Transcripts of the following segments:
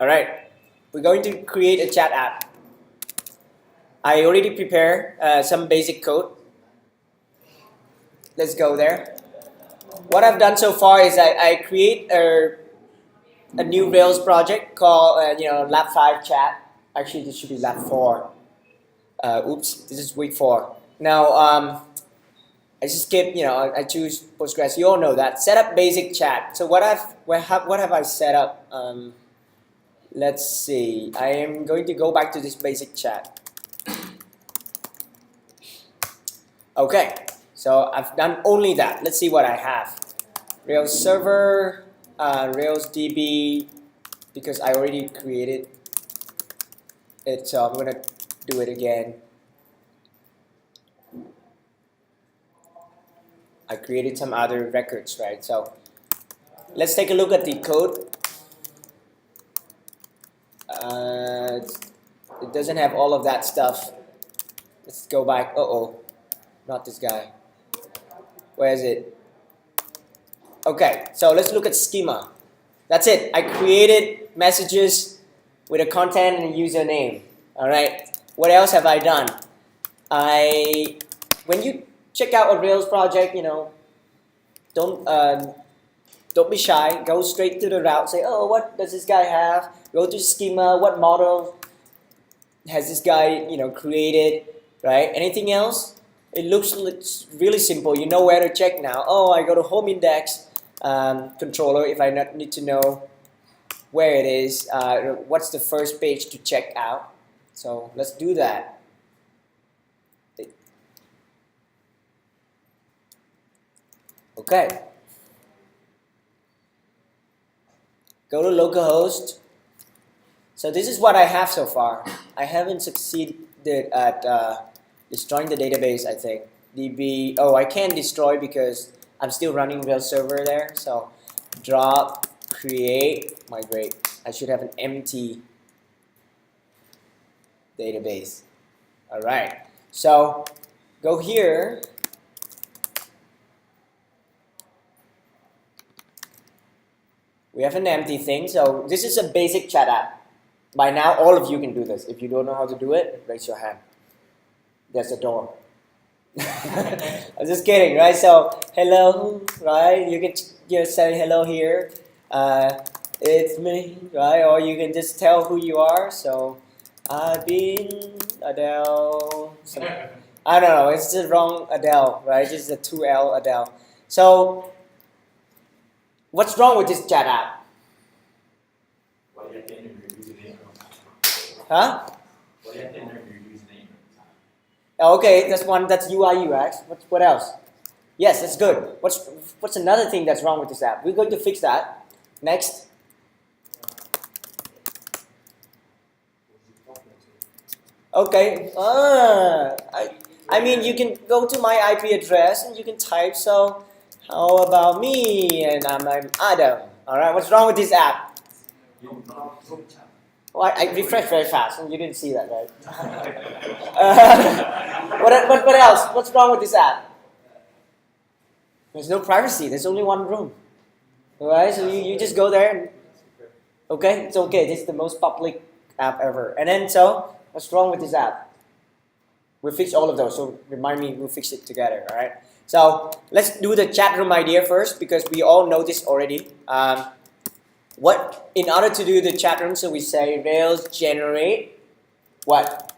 Alright, we're going to create a chat app. I already prepared some basic code. Let's go there. What I've done so far is I create a new Rails project called Lab 5 chat. Actually, this should be Lab 4. Oops, this is week 4. Now, I just skip, I choose Postgres. You all know that. Set up basic chat. So what have I set up? Let's see. I am going to go back to this basic chat. Okay, so I've done only that. Let's see what I have. Rails server, Rails DB, because I already created it, so I'm gonna do it again. I created some other records, right? So let's take a look at the code. It doesn't have all of that stuff. Let's go back. Not this guy. Where is it? Okay, so let's look at schema. That's it. I created messages with a content and a username. All right. What else have I done? When you check out a Rails project, don't be shy. Go straight to the route. Say, oh, what does this guy have? Go to schema. What model has this guy, created? Right? Anything else? It looks really simple. You know where to check now. Oh, I go to home index controller if I need to know where it is. What's the first page to check out? So let's do that. Okay. Go to localhost. So this is what I have so far. I haven't succeeded at destroying the database, I think. DB, I can't destroy because I'm still running Rails server there. So drop, create, migrate. I should have an empty database. All right. So go here. We have an empty thing. So this is a basic chat app. By now, all of you can do this. If you don't know how to do it, raise your hand. There's a door. I'm just kidding, right? So, hello, right? You can just say hello here. It's me, right? Or you can just tell who you are. So, I've been Adele. I don't know. It's the wrong Adele, right? It's the 2L Adele. So, what's wrong with this chat app? Huh? Okay, that's one. That's UI UX. What else? Yes, that's good. What's another thing that's wrong with this app? We're going to fix that. Next. Okay. I mean, you can go to my IP address and you can type. So, how about me? And I'm Adam. All right. What's wrong with this app? Well, I refreshed very fast, and you didn't see that, right? What else? What's wrong with this app? There's no privacy. There's only one room. All right, so you just go there. And, okay, it's okay. This is the most public app ever. And then, so what's wrong with this app? We'll fix all of those. So remind me, we'll fix it together. All right. So let's do the chat room idea first because we all know this already. In order to do the chat room, so we say Rails generate what?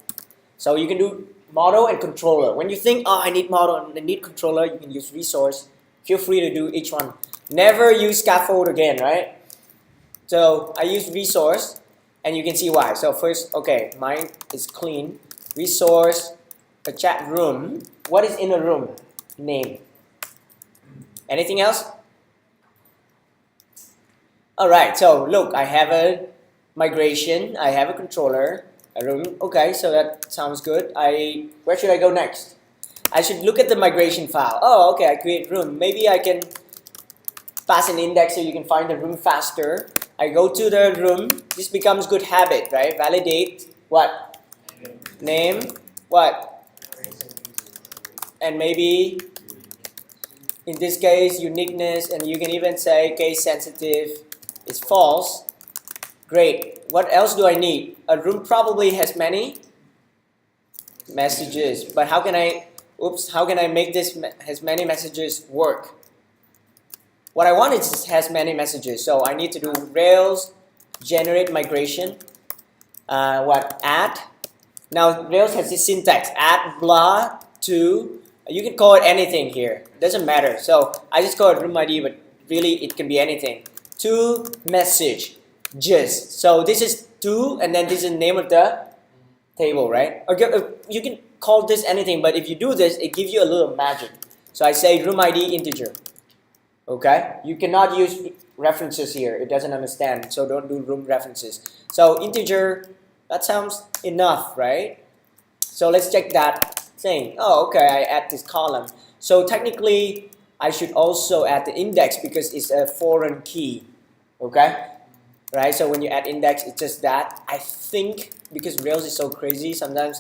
So you can do model and controller. When you think, I need model and I need controller, you can use resource. Feel free to do each one. Never use scaffold again, right? So I use resource, and you can see why. So first, okay, mine is clean. Resource, a chat room. What is in a room? Name. Anything else? Alright, so look, I have a migration, I have a controller, a room. Okay, so that sounds good. Where should I go next? I should look at the migration file. Oh, okay, I create room. Maybe I can pass an index so you can find the room faster. I go to the room. This becomes good habit, right? Validate what? Name. What? And maybe in this case, uniqueness, and you can even say case sensitive is false. Great. What else do I need? A room probably has many messages, but how can I make this has many messages work? What I want is has many messages, so I need to do Rails generate migration. Add. Now Rails has this syntax: add blah to. You can call it anything here. It doesn't matter. So I just call it room ID, but really it can be anything. To message, just. So this is to, and then this is the name of the table, right? Okay, you can call this anything, but if you do this, it gives you a little magic. So I say room ID integer. Okay, you cannot use references here. It doesn't understand, so don't do room references. So integer, that sounds enough, right? So let's check that thing. Oh, okay, I add this column. So technically, I should also add the index because it's a foreign key. Okay, right? So when you add index, it's just that. I think because Rails is so crazy, sometimes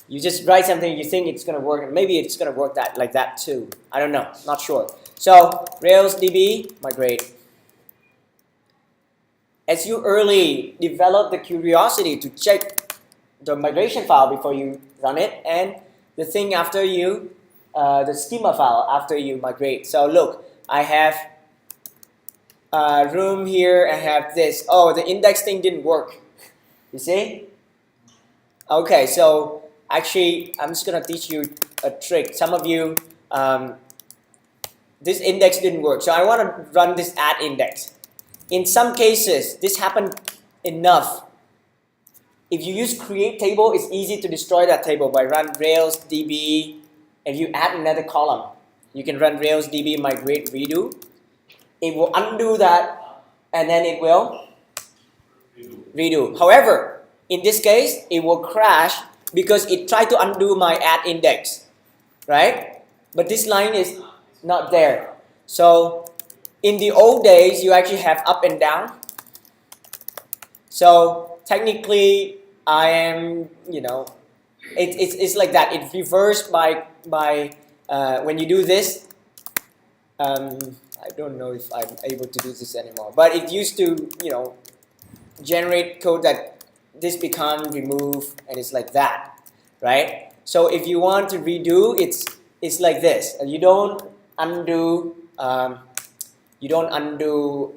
you just write something you think it's gonna work, and maybe it's gonna work like that too. I don't know, not sure. So Rails DB migrate. As you early develop the curiosity to check the migration file before you run it, and the thing after you, the schema file after you migrate. So look, I have room here. I have this. Oh, the index thing didn't work. You see? Okay, so actually, I'm just gonna teach you a trick. Some of you, this index didn't work, so I want to run this add index. In some cases, this happened enough. If you use create table, it's easy to destroy that table by run Rails DB. If you add another column, you can run Rails DB migrate redo. It will undo that, and then it will redo. However, in this case, it will crash because it tried to undo my add index, right? But this line is not there. So in the old days, you actually have up and down. So technically, I am, it's like that. It's reversed by when you do this. I don't know if I'm able to do this anymore. But it used to, generate code that this become remove, and it's like that, right? So if you want to redo, it's like this. You don't undo. You don't undo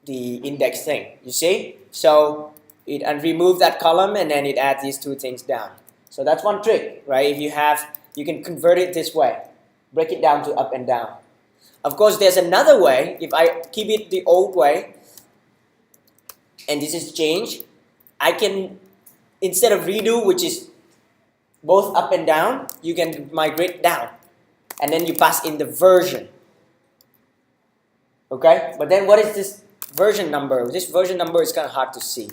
the index thing. You see? So it remove that column, and then it adds these two things down. So that's one trick, right? If you can convert it this way, break it down to up and down. Of course, there's another way. If I keep it the old way, and this is change, I can, instead of redo, which is both up and down, you can migrate down, and then you pass in the version. Okay, but then what is this version number? This version number is kind of hard to see.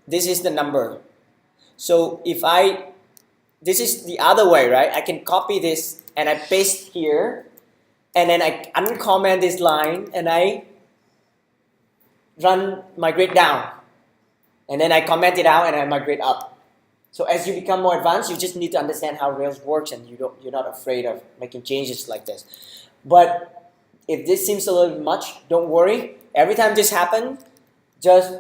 This is the number. So this is the other way, right? I can copy this and I paste here, and then I uncomment this line and I run migrate down, and then I comment it out and I migrate up. So as you become more advanced, you just need to understand how Rails works, and you're not afraid of making changes like this. But if this seems a little much, don't worry. Every time this happens, just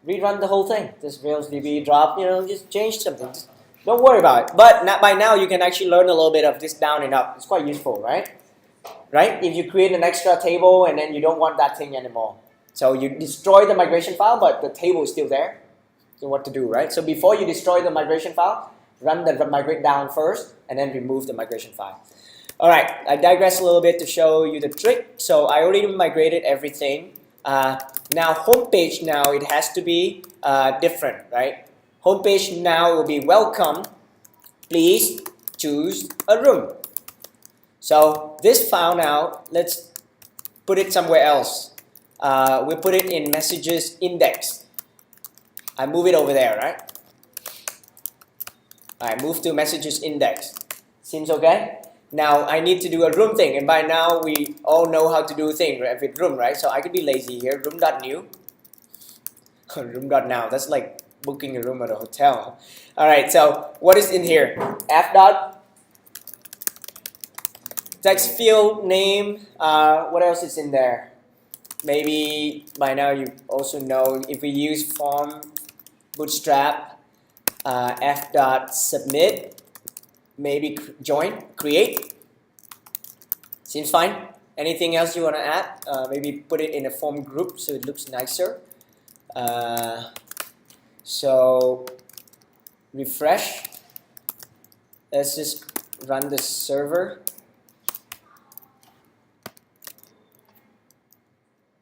rerun the whole thing. Just Rails DB drop, just change something. Just don't worry about it. But by now, you can actually learn a little bit of this down and up. It's quite useful, right? Right? If you create an extra table and then you don't want that thing anymore. So you destroy the migration file, but the table is still there. So what to do, right? So before you destroy the migration file, run the migrate down first, and then remove the migration file. All right, I digress a little bit to show you the trick. So I already migrated everything. Now homepage now, it has to be different, right? Homepage now will be welcome. Please choose a room. So this file now, let's put it somewhere else. We'll put it in messages index. I move it over there, right? I move to messages index. Seems okay? Now I need to do a room thing, and by now we all know how to do a thing with room, right? So I could be lazy here. Room.new. Room.now. That's like booking a room at a hotel. All right. So what is in here? F dot text field name. What else is in there? maybe by now you also know if we use form bootstrap f.submit, maybe join, create. Seems fine. Anything else you want to add? Maybe put it in a form group so it looks nicer. So refresh. Let's just run the server.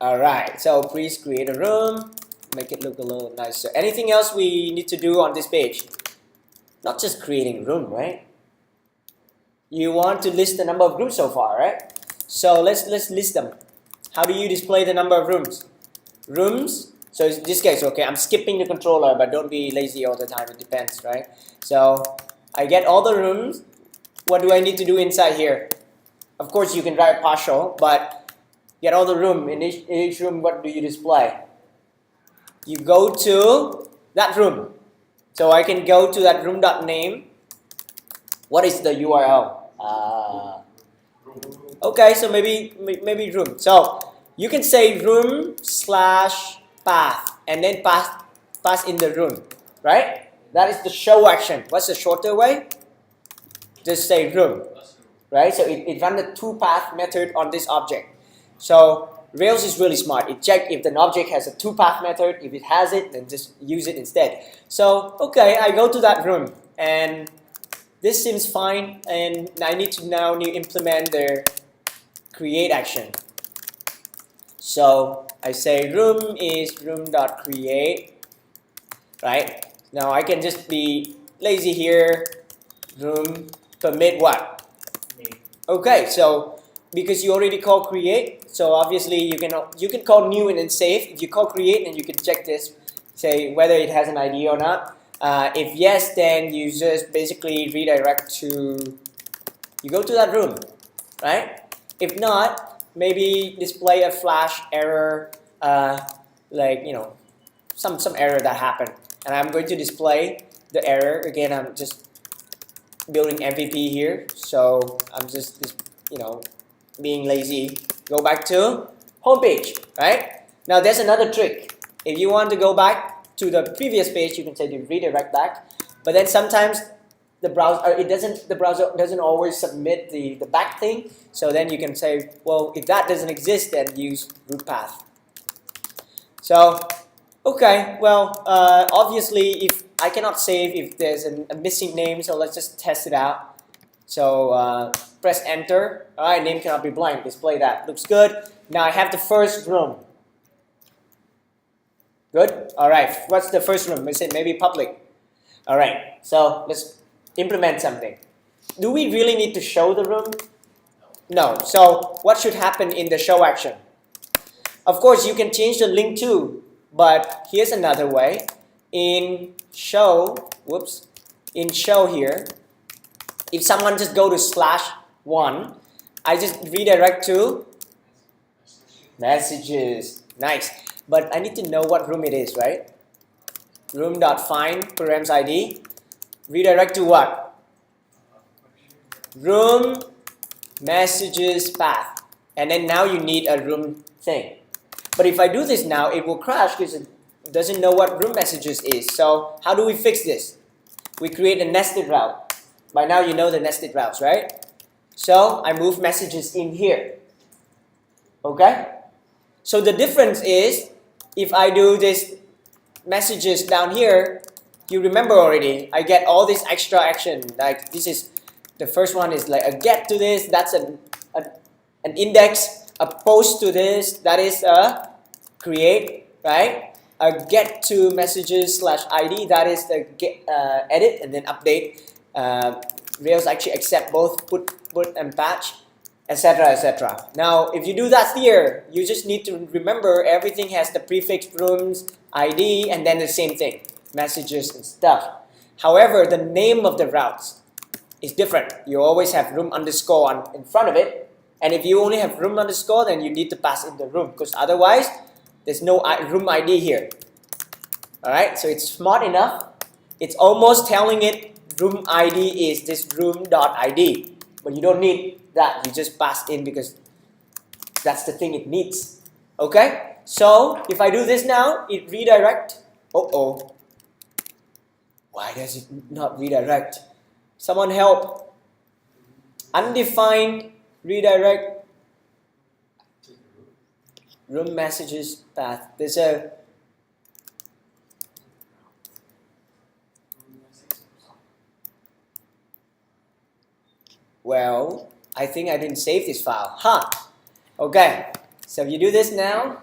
Alright, so please create a room, make it look a little nicer. Anything else we need to do on this page? Not just creating a room, right? You want to list the number of rooms so far, right? So let's list them. How do you display the number of rooms? Rooms, so in this case, okay, I'm skipping the controller, but don't be lazy all the time, it depends, right? So I get all the rooms. What do I need to do inside here? Of course, you can write partial, but get all the room. In each room, what do you display? You go to that room. So I can go to that room.name. What is the URL? Okay, so maybe room. So you can say room/path and then pass in the room, right? That is the show action. What's the shorter way? Just say room, right? So it runs the toPath method on this object. So Rails is really smart. It checks if an object has a toPath method. If it has it, then just use it instead. So okay, I go to that room and this seems fine, and I need to now implement the create action. So I say room is room.create, right? Now I can just be lazy here. Room permit what? Okay, so because you already call create, so obviously you can call new and then save. If you call create, then you can check this, say whether it has an ID or not. If yes, then you just basically redirect to, you go to that room, right? If not, maybe display a flash error, like some error that happened, and I'm going to display the error again. I'm just building MVP here, so I'm just being lazy. Go back to home page, right? Now there's another trick. If you want to go back to the previous page, you can say to redirect back, but then sometimes the browser doesn't always submit the back thing. So then you can say, well, if that doesn't exist, then use root path. So okay, well, obviously if I cannot save if there's a missing name, so let's just test it out. So press enter. All right, name cannot be blank. Display that. Looks good. Now I have the first room. Good. All right. What's the first room? Is it maybe public? All right. So let's implement something. Do we really need to show the room? No. So what should happen in the show action? Of course, you can change the link too, but here's another way. In show here, if someone just go to /1, I just redirect to messages. Nice. But I need to know what room it is, right? Room.find params ID. Redirect to what? Room messages path. And then now you need a room thing. But if I do this now, it will crash because it doesn't know what room messages is. So how do we fix this? We create a nested route. By now you know the nested routes, right? So I move messages in here. Okay? So the difference is, if I do this messages down here, you remember already, I get all this extra action. Like this is, the first one is like a get to this, that's an index, a post to this, that is a create, right? A get to messages /ID, that is the get, edit and then update. Rails actually accept both put and patch, etc., etc. Now, if you do that here, you just need to remember everything has the prefix rooms, ID, and then the same thing, messages and stuff. However, the name of the routes is different. You always have room underscore in front of it, and if you only have room underscore, then you need to pass in the room, because otherwise, there's no room ID here. All right, so it's smart enough. It's almost telling it room ID is this room.id, but you don't need that. You just pass in because that's the thing it needs. Okay, so if I do this now, it redirect. Uh-oh. Why does it not redirect? Someone help. Undefined redirect room messages path. There's a well, I think I didn't save this file. Huh. Okay. So if you do this now,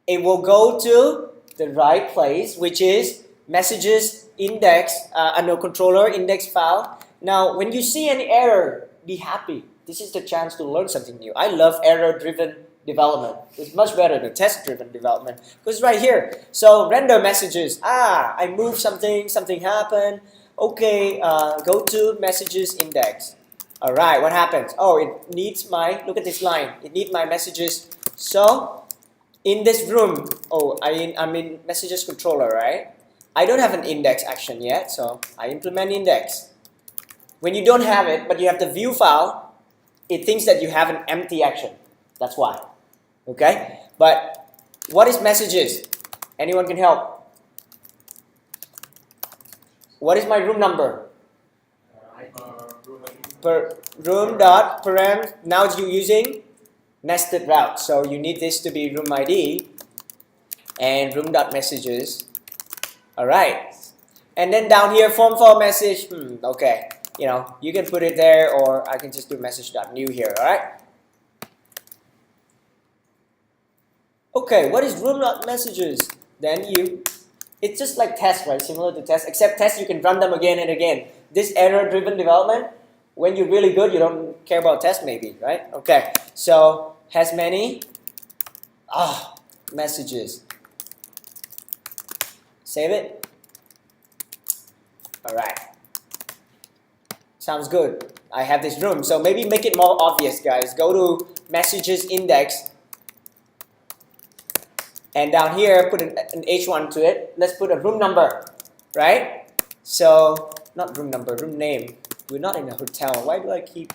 it will go to the right place, which is messages index under controller index file. Now, when you see an error, be happy. This is the chance to learn something new. I love error-driven development. It's much better than test-driven development because it's right here. So render messages. I moved something, something happened. Okay, go to messages index. All right, what happens? Oh, it needs my, look at this line. It needs my messages. So in this room, I'm in messages controller, right? I don't have an index action yet, so I implement index. When you don't have it, but you have the view file, it thinks that you have an empty action. That's why. Okay? But what is messages? Anyone can help. What is my room number? Per room dot param. Now you're using nested route, so you need this to be room ID and room dot messages. All right, and then down here form for message. Okay, you can put it there, or I can just do message dot new here. All right. Okay, what is room dot messages? Then it's just like test, right? Similar to test, except test you can run them again and again. This error-driven development, when you're really good, you don't care about test maybe, right? Okay, so has many messages. Save it. All right. Sounds good. I have this room, so maybe make it more obvious, guys. Go to messages index, and down here put an H1 to it. Let's put a room number, right? So not room number, room name. We're not in a hotel. Why do I keep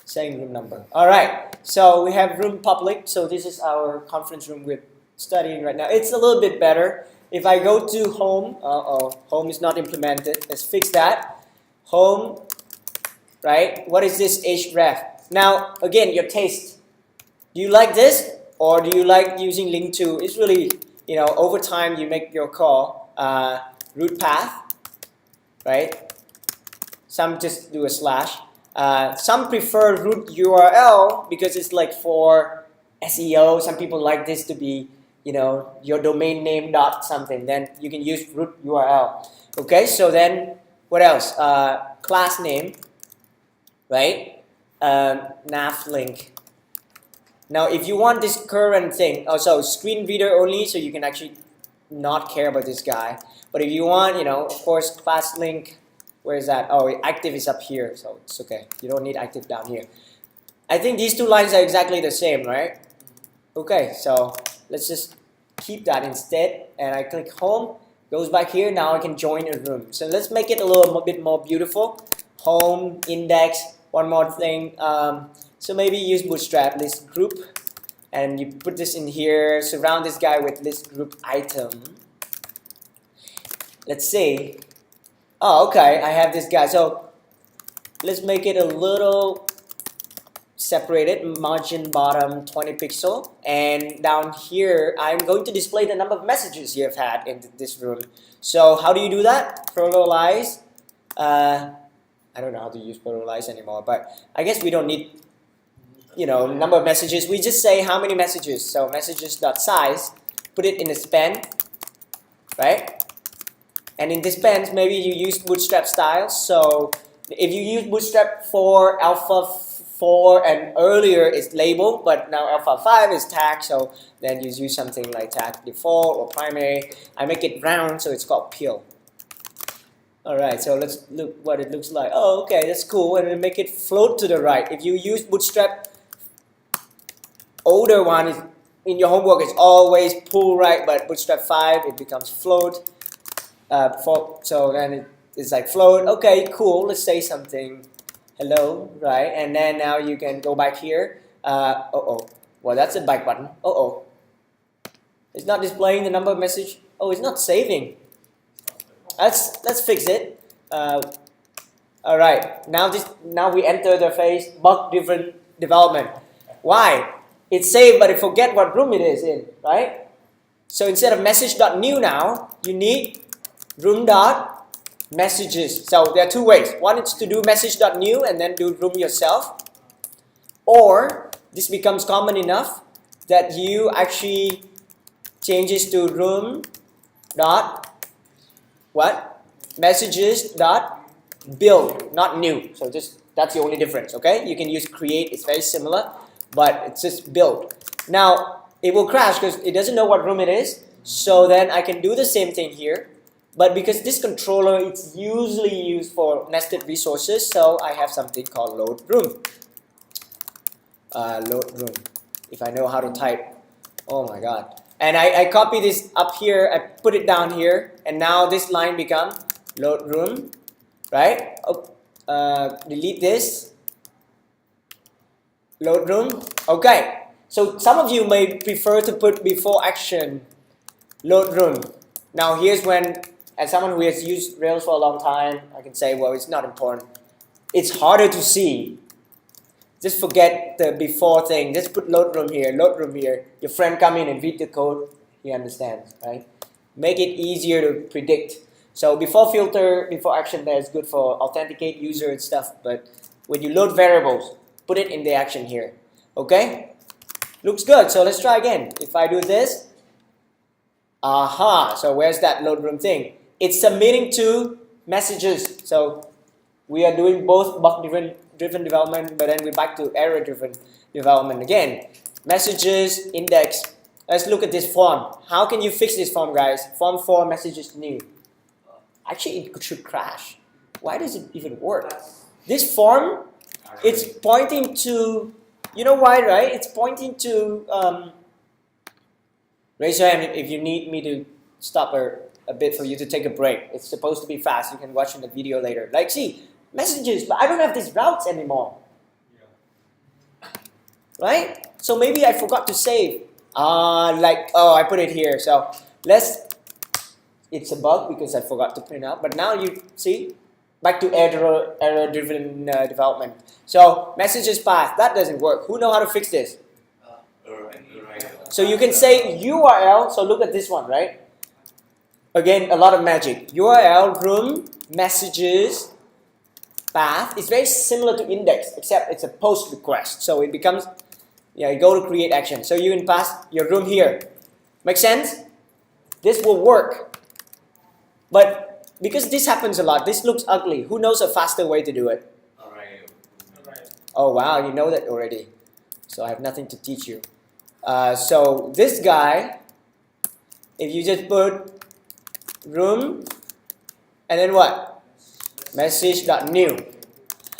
saying room number? All right. So we have room public. So this is our conference room we're studying right now. It's a little bit better. If I go to home, home is not implemented. Let's fix that. Home, right? What is this href? Now, again, your taste. Do you like this, or do you like using link to? It's really, over time you make your call. Root path, right? Some just do a slash. Some prefer root URL because it's like for SEO. Some people like this to be, your domain name dot something. Then you can use root URL. Okay, so then what else? Class name, right? Nav link. Now, if you want this current thing, also screen reader only, so you can actually not care about this guy. But if you want, of course, class link. Where is that? Oh, active is up here, so it's okay. You don't need active down here. I think these two lines are exactly the same, right? Okay, so let's just keep that instead. And I click home, goes back here. Now I can join a room. So let's make it a little bit more beautiful. Home, index, one more thing. So maybe use bootstrap list group. And you put this in here, surround this guy with list group item. Let's see. Oh, okay, I have this guy. So let's make it a little separated, margin bottom 20 pixel. And down here, I'm going to display the number of messages you have had in this room. So how do you do that? Pluralize. I don't know how to use pluralize anymore, but I guess we don't need, number of messages. We just say how many messages. So messages.size, put it in a span, right? And in this span, maybe you use bootstrap style. So if you use bootstrap for alpha 4 and earlier, it's labeled, but now alpha 5 is tag. So then you use something like tag default or primary. I make it round, so it's called peel. All right, so let's look what it looks like. Oh, okay, that's cool. And then make it float to the right. If you use bootstrap, older one is in your homework, it's always pull right, but bootstrap 5, it becomes float. So then it's like float. Okay, cool. Let's say something. Hello, right? And then now you can go back here. Well, that's a back button. It's not displaying the number of message. Oh, it's not saving. Let's fix it. All right. Now we enter the phase bug-driven development. Why? It's saved, but it forget what room it is in, right? So instead of message.new now, you need room.messages. So there are two ways. One is to do message.new and then do room yourself. Or this becomes common enough that you actually change this to room dot what? Messages dot build, not new. So that's the only difference, okay? You can use create, it's very similar, but it's just build. Now, it will crash because it doesn't know what room it is. So then I can do the same thing here. But because this controller, it's usually used for nested resources, so I have something called load room. Load room. If I know how to type. Oh my god. And I copy this up here, I put it down here, and now this line becomes load room, right? Delete this. Load room. Okay. So some of you may prefer to put before action load room. Now here's when, as someone who has used Rails for a long time, I can say, well, it's not important. It's harder to see. Just forget the before thing. Just put load room here, load room here. Your friend come in and read the code. He understands, right? Make it easier to predict. So before filter, before action there is good for authenticate user and stuff. But when you load variables, put it in the action here. Okay? Looks good. So let's try again. If I do this, aha. So where's that load room thing? It's submitting to messages. So we are doing both bug-driven development, but then we're back to error-driven development again. Messages, index. Let's look at this form. How can you fix this form, guys? Form 4, messages new. Actually, it should crash. Why does it even work? This form, it's pointing to, you know why, right? It's pointing to, raise your hand if you need me to stop a bit for you to take a break. It's supposed to be fast. You can watch in the video later. Like, see, messages, but I don't have these routes anymore. Yeah. Right? So maybe I forgot to save. I put it here. So it's a bug because I forgot to print out. But now you see, back to error-driven development. So messages path, that doesn't work. Who know how to fix this? So you can say URL. So look at this one, right? Again, a lot of magic. URL, room, messages, path. It's very similar to index, except it's a post request. So it becomes, you go to create action. So you can pass your room here. Make sense? This will work. But because this happens a lot, this looks ugly. Who knows a faster way to do it? Oh wow, you know that already. So I have nothing to teach you. So this guy, if you just put room, and then what? Message.new.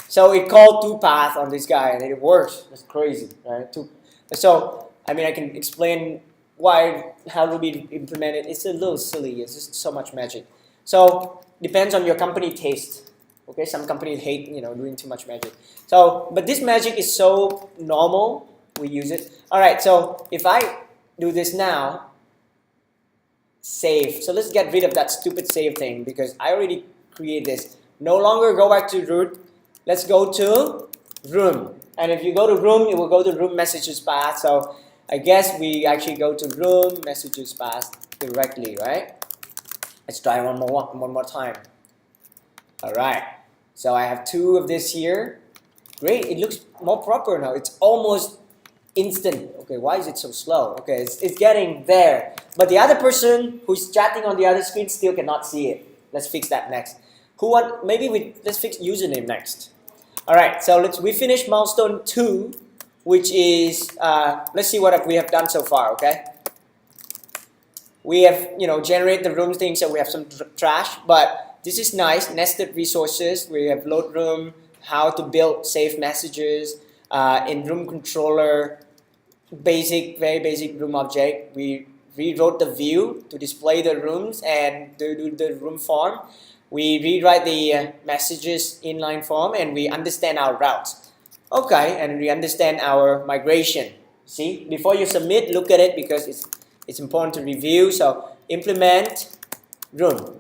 So it called two paths on this guy, and it works. That's crazy, right? So I mean, I can explain how Ruby implemented. It's a little silly. It's just so much magic. So depends on your company taste. Okay, some companies hate doing too much magic. So, but this magic is so normal, we use it. All right. So if I do this now, save. So let's get rid of that stupid save thing because I already created this. No longer go back to root. Let's go to room. And if you go to room, it will go to room messages path. So I guess we actually go to room messages path directly, right? Let's try one more time. All right. So I have two of this here. Great. It looks more proper now. It's almost instant. Okay, why is it so slow? Okay, it's getting there. But the other person who's chatting on the other screen still cannot see it. Let's fix that next. Let's fix username next. All right, so we finish milestone 2, which is let's see what we have done so far. Okay, we have generate the room things, so we have some trash, but this is nice. Nested resources. We have load room, how to build save messages in room controller, very basic room object. We rewrote the view to display the rooms and do the room form. We rewrite the messages inline form, and we understand our routes. Okay, and we understand our migration. See, before you submit, look at it because It's important to review. So implement run.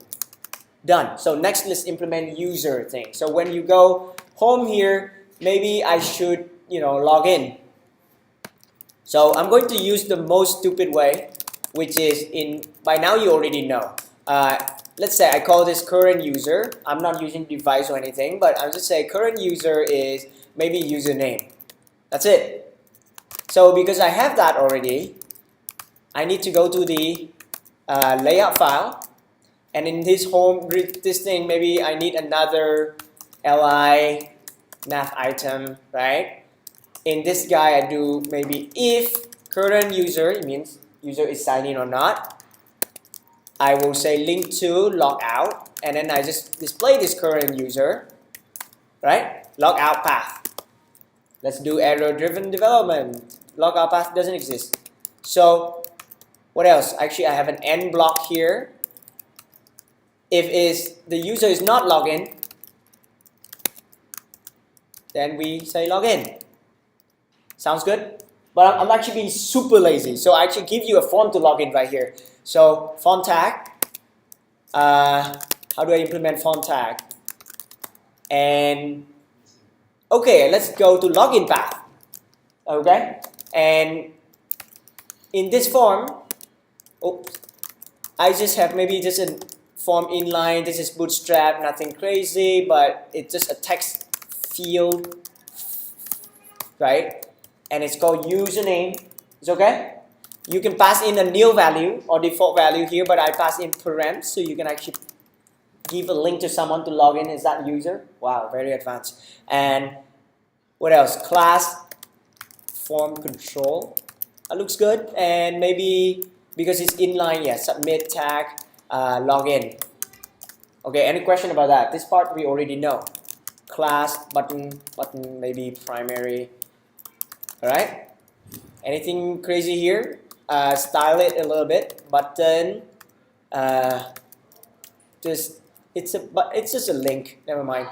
Done. So next, let's implement user thing. So when you go home here, maybe I should, log in. So I'm going to use the most stupid way, which is by now you already know. Let's say I call this current user. I'm not using device or anything, but I'll just say current user is maybe username. That's it. So because I have that already, I need to go to the layout file. And in this this thing, maybe I need another li nav item, right? In this guy, I do maybe if current user, it means user is signed in or not. I will say link to logout, and then I just display this current user, right? Logout path. Let's do error-driven development. Logout path doesn't exist. So what else? Actually, I have an end block here. If the user is not logged in, then we say login. Sounds good? But I'm actually being super lazy. So I actually give you a form to log in right here. So font tag. How do I implement font tag? And okay, let's go to login path. Okay? And in this form, oops, I just have maybe just a form inline. This is bootstrap, nothing crazy, but it's just a text field, right? And it's called username. It's okay? You can pass in a nil value or default value here, but I pass in params, so you can actually give a link to someone to log in as that user. Wow, very advanced. And what else? Class form control. That looks good. And maybe because it's inline, yeah, submit tag, login. Okay, any question about that? This part we already know. Class, button, maybe primary. Alright? Anything crazy here? Style it a little bit. Button. It's just a link. Never mind.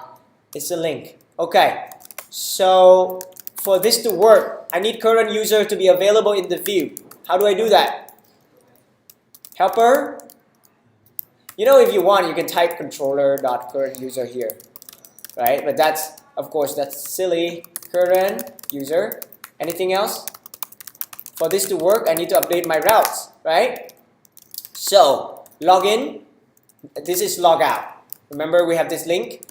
It's a link. Okay. So for this to work, I need current user to be available in the view. How do I do that? Helper. If you want, you can type controller.current user here, right? But that's, of course, that's silly. Current user. Anything else? For this to work, I need to update my routes, right? So login. This is logout. Remember, we have this link.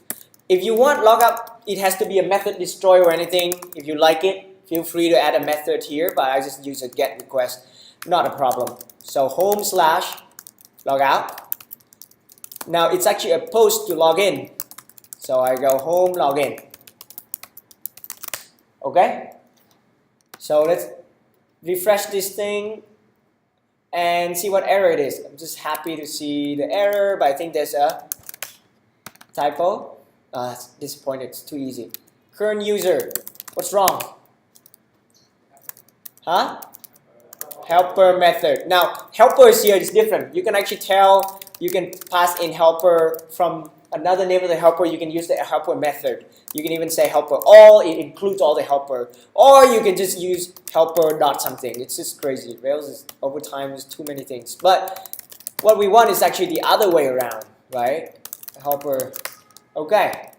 If you want logout, it has to be a method destroy or anything. If you like it, feel free to add a method here, but I just use a get request. Not a problem. So home/logout. Now it's actually a post to log in. So I go home login. Okay? So let's refresh this thing and see what error it is. I'm just happy to see the error, but I think there's a typo. It's disappointed, it's too easy. Current user, what's wrong? Huh? Helper method. Now, helpers here is different. You can actually tell, you can pass in helper from another name of the helper. You can use the helper method. You can even say helper all, it includes all the helper. Or you can just use helper dot something. It's just crazy. Rails is, over time, there's too many things. But what we want is actually the other way around, right? Helper, okay.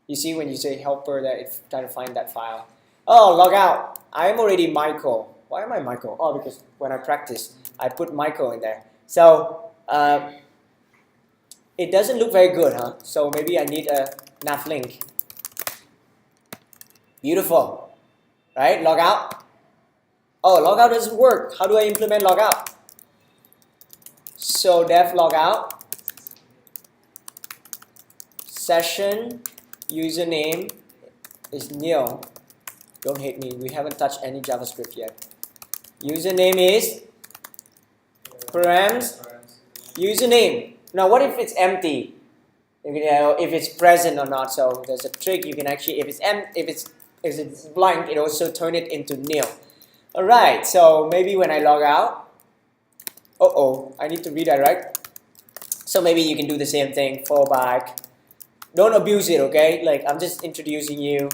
You see when you say helper that it's trying to find that file. Oh, log out. I'm already Michael. Why am I Michael? Oh, because when I practice, I put Michael in there. So it doesn't look very good, huh? So maybe I need a nav link. Beautiful, right? Log out. Oh, logout doesn't work. How do I implement logout? So def logout. Session username is nil. Don't hate me. We haven't touched any JavaScript yet. Username is params username. Now, what if it's empty? If it's present or not. So there's a trick. You can actually, if it's blank, it also turn it into nil. All right. So maybe when I log out, I need to redirect. So maybe you can do the same thing. Fallback. Don't abuse it, okay? Like I'm just introducing you.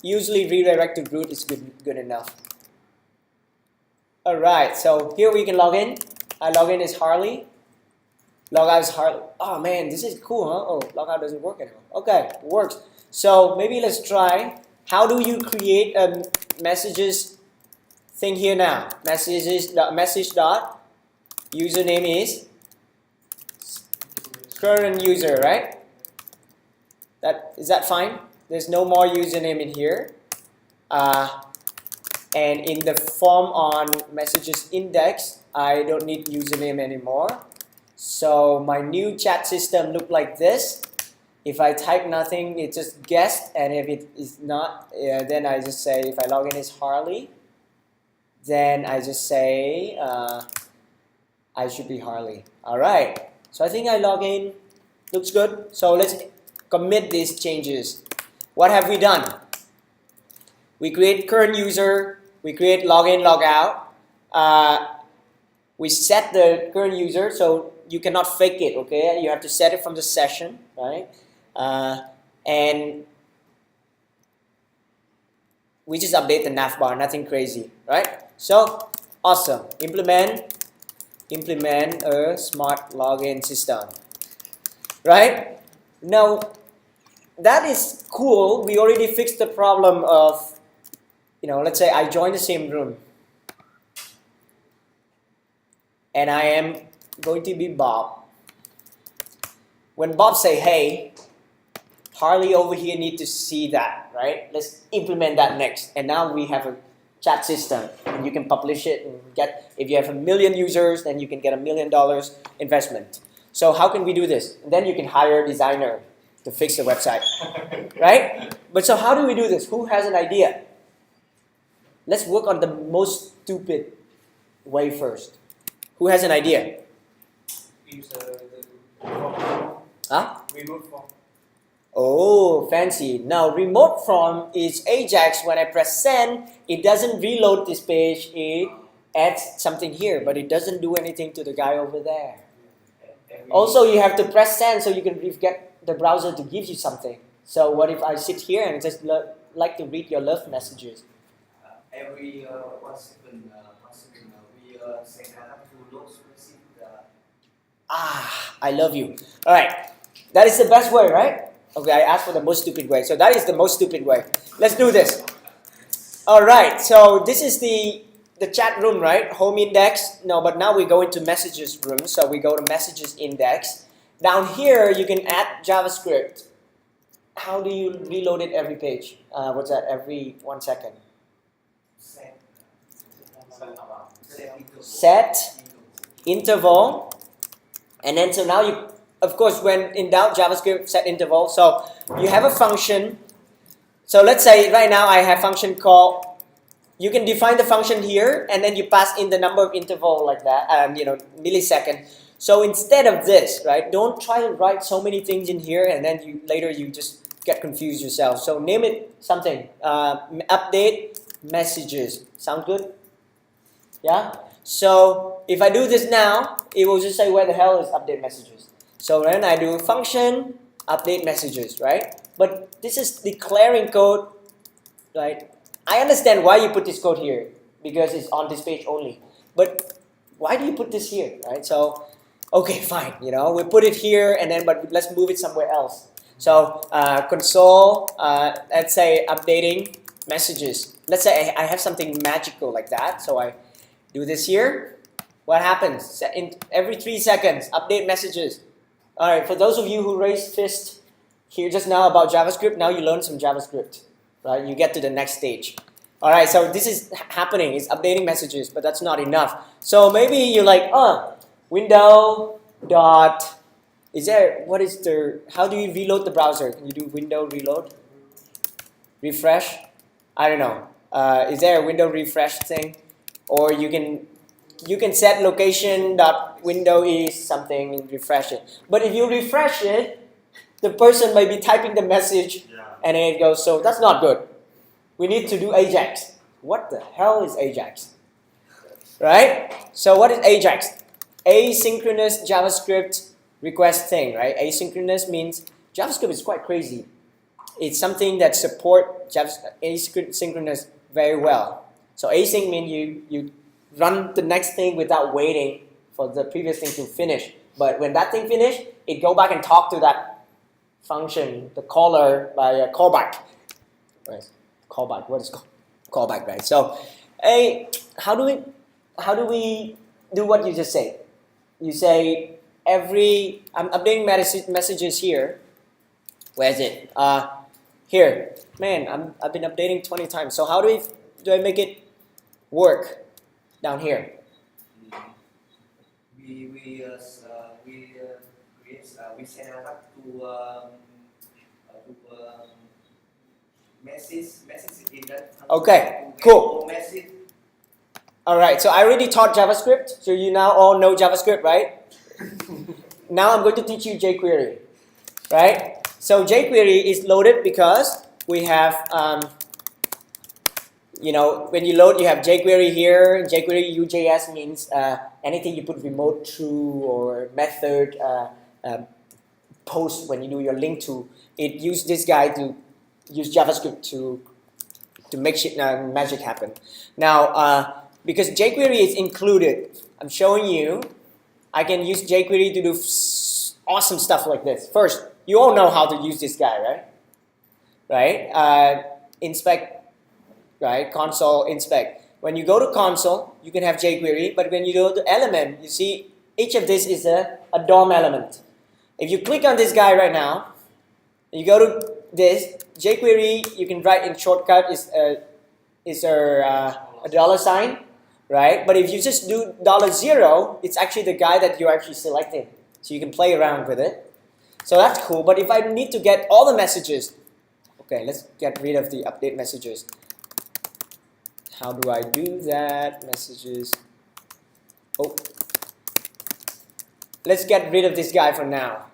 Usually redirect to root is good enough. All right, so here we can log in. I log in as Harley. Log out as Harley. Oh man, this is cool, huh? Oh, log out doesn't work anymore. Okay, it works. So maybe let's try. How do you create a messages thing here now? Message dot username is current user, right? Is that fine? There's no more username in here. And in the form on messages index, I don't need username anymore. So my new chat system look like this. If I type nothing, it just guessed, and if it is not, then I just say, if I log in as Harley, then I just say, I should be Harley. All right, so I think I log in, looks good. So let's commit these changes. What have we done? We create current user, we create login, logout. We set the current user, so you cannot fake it, okay? You have to set it from the session, right? And we just update the navbar, nothing crazy, right? So awesome. Implement a smart login system, right? Now that is cool. We already fixed the problem of, let's say I join the same room and I am going to be Bob. When Bob say, hey, Harley over here need to see that, right? Let's implement that next. And now we have a chat system, and you can publish it and get, if you have 1 million users, then you can get $1 million investment. So how can we do this? And then you can hire a designer to fix the website, right? But so how do we do this? Who has an idea? Let's work on the most stupid way first. Who has an idea? Use Huh? remote form. Oh, fancy. Now, remote from is Ajax. When I press send, it doesn't reload this page. It adds something here, but it doesn't do anything to the guy over there. Also, you have to press send so you can get the browser to give you something. So what if I sit here and just like to read your love messages? Every 1 second, we say that to load receive the. I love you. All right, that is the best way, right? Okay, I asked for the most stupid way. So that is the most stupid way. Let's do this. All right, so this is the chat room, right? Home index. No, but now we go into messages room. So we go to messages index. Down here, you can add JavaScript. How do you reload it every page? What's that? Every 1 second. Set interval. And then so now you, of course, when in doubt, JavaScript set interval. So you have a function. So let's say right now I have function called, you can define the function here and then you pass in the number of interval like that, millisecond. So instead of this, right, don't try to write so many things in here and then later you just get confused yourself. So name it something. Update messages. Sound good? Yeah? So if I do this now, it will just say where the hell is update messages. So then I do function update messages, right? But this is declaring code, right? I understand why you put this code here because it's on this page only. But why do you put this here, right? So, okay, fine. We put it here and then, but let's move it somewhere else. So console, let's say updating messages. Let's say I have something magical like that. So I do this here. What happens? Every 3 seconds, update messages. All right, for those of you who raised fist here just now about JavaScript, now you learn some JavaScript, right? You get to the next stage. All right, so this is happening. It's updating messages, but that's not enough. So maybe you're like, window dot, how do you reload the browser? Can you do window reload? Refresh? I don't know. Is there a window refresh thing? Or you can set location dot window is something and refresh it. But if you refresh it, the person might be typing the message and then it goes, so that's not good. We need to do Ajax. What the hell is Ajax? Right? So what is Ajax? Asynchronous JavaScript request thing, right? Asynchronous means JavaScript is quite crazy. It's something that supports asynchronous very well. So async means you run the next thing without waiting for the previous thing to finish. But when that thing finished, it go back and talk to that function, the caller, by a callback. Right? Callback. What is callback, right? So, how do we do what you just say? You say I'm updating messages here. Where is it? Here. Man, I've been updating 20 times. So how do I make it work down here? We send up to message in that. Okay, cool. Message. All right, so I already taught JavaScript, so you now all know JavaScript, right? Now I'm going to teach you jQuery, right? So jQuery is loaded because we have, when you load, you have jQuery here. jQuery UJS means anything you put remote true or method post when you do your link to. It use this guy to use JavaScript to make magic happen. Now, because jQuery is included, I'm showing you, I can use jQuery to do awesome stuff like this. First, you all know how to use this guy, right? Right? Inspect, right? Console, inspect. When you go to console, you can have jQuery, but when you go to element, you see each of this is a DOM element. If you click on this guy right now, you go to this, jQuery, you can write in shortcut is a $sign, right? But if you just do $0, it's actually the guy that you're actually selecting. So you can play around with it. So that's cool. But if I need to get all the messages, okay, let's get rid of the update messages. How do I do that? Messages. Oh. Let's get rid of this guy for now.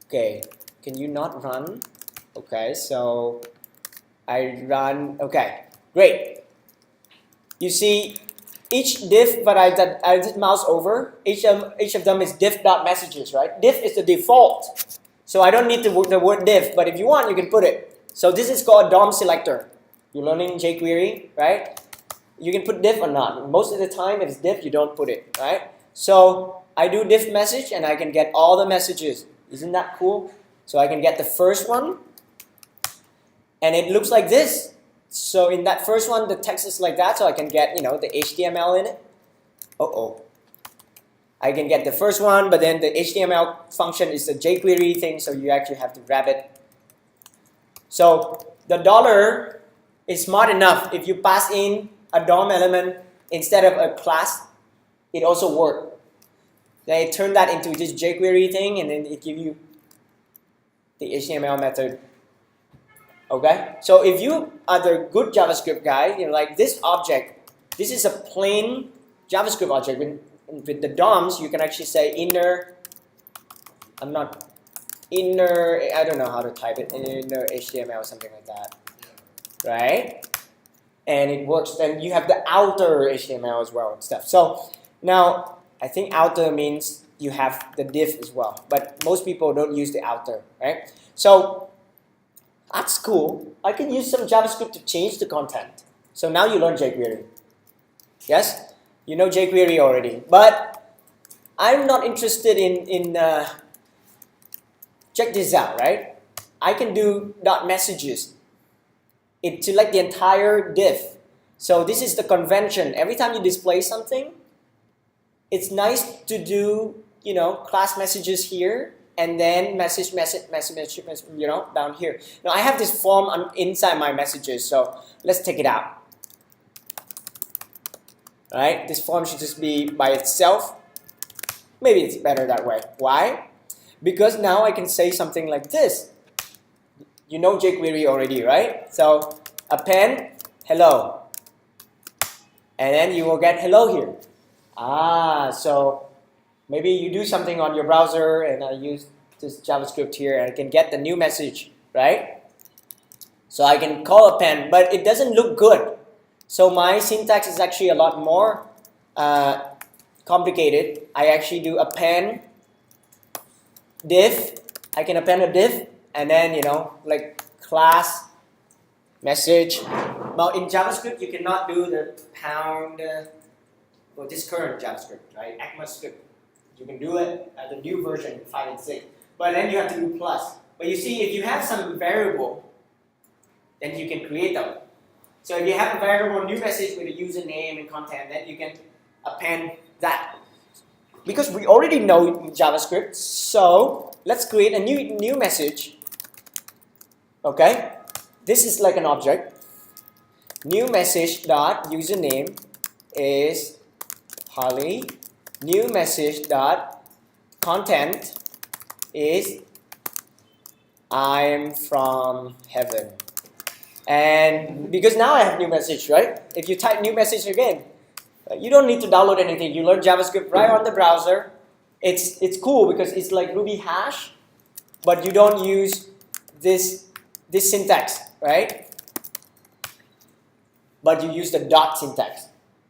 Okay. Can you not run? Okay, so I run. Okay, great. You see, each diff that I just mouse over, each of them is diff.messages, right? Diff is the default. So I don't need the word diff, but if you want, you can put it. So this is called DOM selector. You're learning jQuery, right? You can put diff or not. Most of the time, if it's diff, you don't put it, right? So I do diff message, and I can get all the messages. Isn't that cool? So I can get the first one, and it looks like this. So in that first one, the text is like that, so I can get, the HTML in it. I can get the first one, but then the HTML function is the jQuery thing, so you actually have to wrap it. So the dollar is smart enough. If you pass in a DOM element instead of a class, it also works. They turn that into just jQuery thing, and then it gives you the HTML method. Okay, so if you are the good JavaScript guy, like this object, this is a plain JavaScript object. With the DOMs, you can actually say inner. I don't know how to type it. Inner HTML or something like that, right? And it works. Then you have the outer HTML as well and stuff. So now I think outer means you have the div as well, but most people don't use the outer, right? So that's cool. I can use some JavaScript to change the content. So now you learn jQuery. Yes? You know jQuery already. But I'm not interested in check this out, right? I can do .messages. It select the entire div. So this is the convention. Every time you display something, it's nice to do, class messages here, and then message, down here. Now I have this form inside my messages, so let's take it out. Right? This form should just be by itself. Maybe it's better that way. Why? Because now I can say something like this. You know jQuery already, right? So append hello, and then you will get hello here. So maybe you do something on your browser, and I use this JavaScript here, and I can get the new message, right? So I can call append, but it doesn't look good. So my syntax is actually a lot more complicated. I actually do append div. I can append a div, and then like class message Now in JavaScript, you cannot do the pound for this current JavaScript, right? ECMAScript. You can do it at the new version 5 and 6, but then you have to do plus. But you see, if you have some variable, then you can create them. So if you have a variable new message with a username and content, then you can append that. Because we already know JavaScript, so let's create a new message. Okay, this is like an object. New message dot username is Holly. New message dot content is I'm from heaven. And because now I have new message, right? If you type new message again, you don't need to download anything. You learn JavaScript right on the browser. It's cool because it's like Ruby hash, but you don't use this syntax, right? But you use the dot syntax,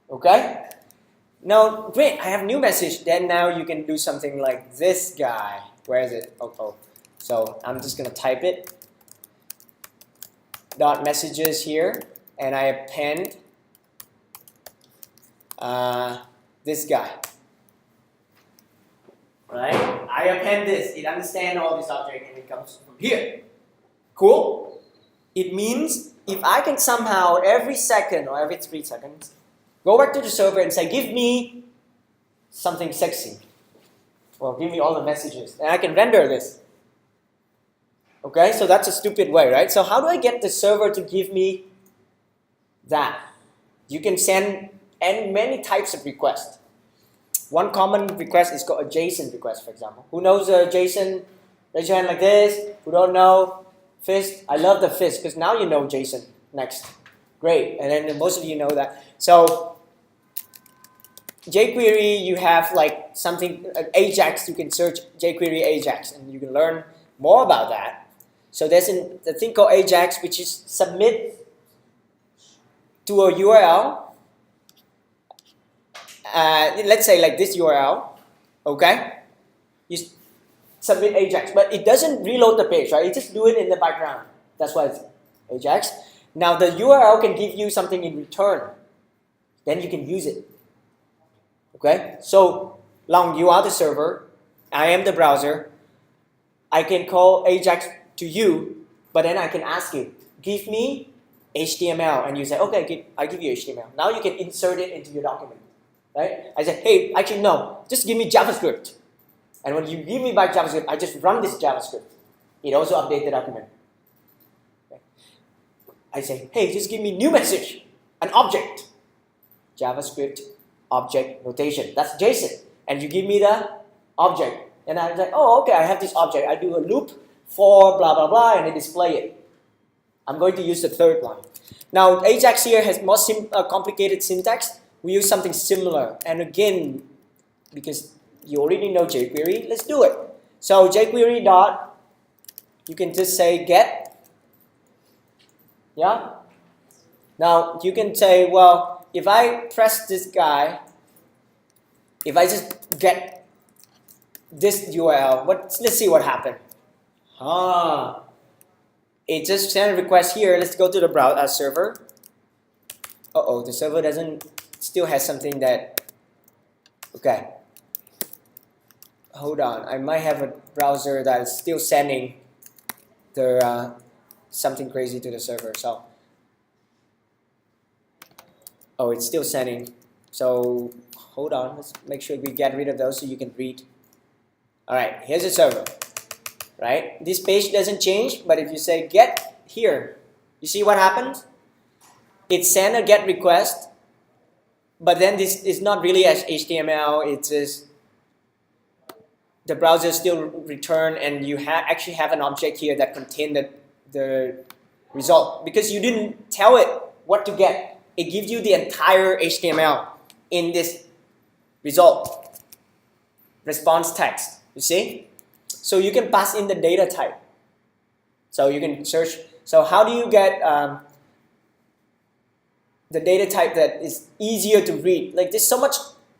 okay? Now, great, I have new message. Then now you can do something like this guy. Where is it? Oh. So I'm just gonna type it. Dot messages here, and I append this guy. Right? I append this. It understands all this object and it comes from here. Cool? It means if I can somehow every second or every 3 seconds go back to the server and say, give me something sexy. Well, give me all the messages. And I can render this. Okay, so that's a stupid way, right? So how do I get the server to give me that? You can send many types of requests. One common request is called a JSON request, for example. Who knows JSON? Raise your hand like this. Who don't know? Fist. I love the fist because now you know JSON. Next. Great. And then most of you know that. So jQuery, you have like something, Ajax, you can search jQuery Ajax and you can learn more about that. So there's a thing called Ajax, which is submit to a URL. Let's say like this URL, okay? You submit Ajax, but it doesn't reload the page, right? It just do it in the background. That's why it's Ajax. Now the URL can give you something in return. Then you can use it. Okay? So Long, you are the server. I am the browser. I can call Ajax to you, but then I can ask you, give me HTML, and you say, okay, I give you HTML. Now you can insert it into your document, right? I say, hey, actually no, just give me JavaScript. And when you give me back JavaScript, I just run this JavaScript. It also updates the document. Okay. I say, hey, just give me new message, an object. JavaScript object notation. That's JSON. And you give me the object. And I'm like, oh, okay, I have this object. I do a loop for blah, blah, blah, and I display it. I'm going to use the third one. Now, Ajax here has more complicated syntax. We use something similar. And again, because you already know jQuery, let's do it. So jQuery dot, you can just say get. Yeah? Now, you can say, well, if I press this guy, if I just get this URL, let's see what happened. It just sent a request here. Let's go to the browser server. The server still has something that, okay. Hold on, I might have a browser that is still sending the something crazy to the server. So, it's still sending. So hold on, let's make sure we get rid of those so you can read. All right, here's the server. Right? This page doesn't change, but if you say get here, you see what happens? It sends a get request, but then this is not really as HTML. It's just the browser still return, and you actually have an object here that contains the result because you didn't tell it what to get. It gives you the entire HTML in this result response text. You see? So you can pass in the data type. So you can search. So how do you get the data type that is easier to read? Like there's so much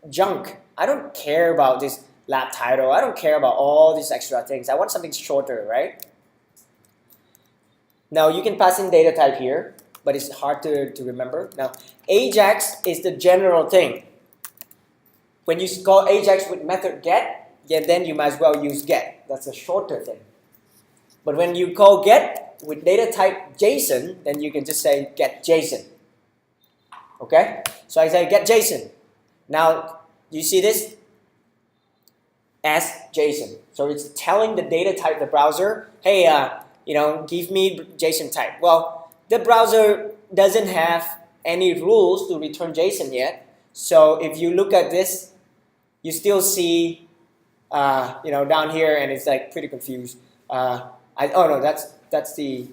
junk. I don't care about this lab title. I don't care about all these extra things. I want something shorter, right? Now you can pass in data type here. but it's hard to remember. Now, Ajax is the general thing. When you call Ajax with method get, yeah, then you might as well use get. That's a shorter thing. But when you call get with data type JSON, then you can just say get JSON. Okay? So I say get JSON. Now, you see this? As JSON. So it's telling the data type, the browser, hey, give me JSON type. Well, the browser doesn't have any rules to return JSON yet. So if you look at this, you still see, down here, and it's like pretty confused. That's the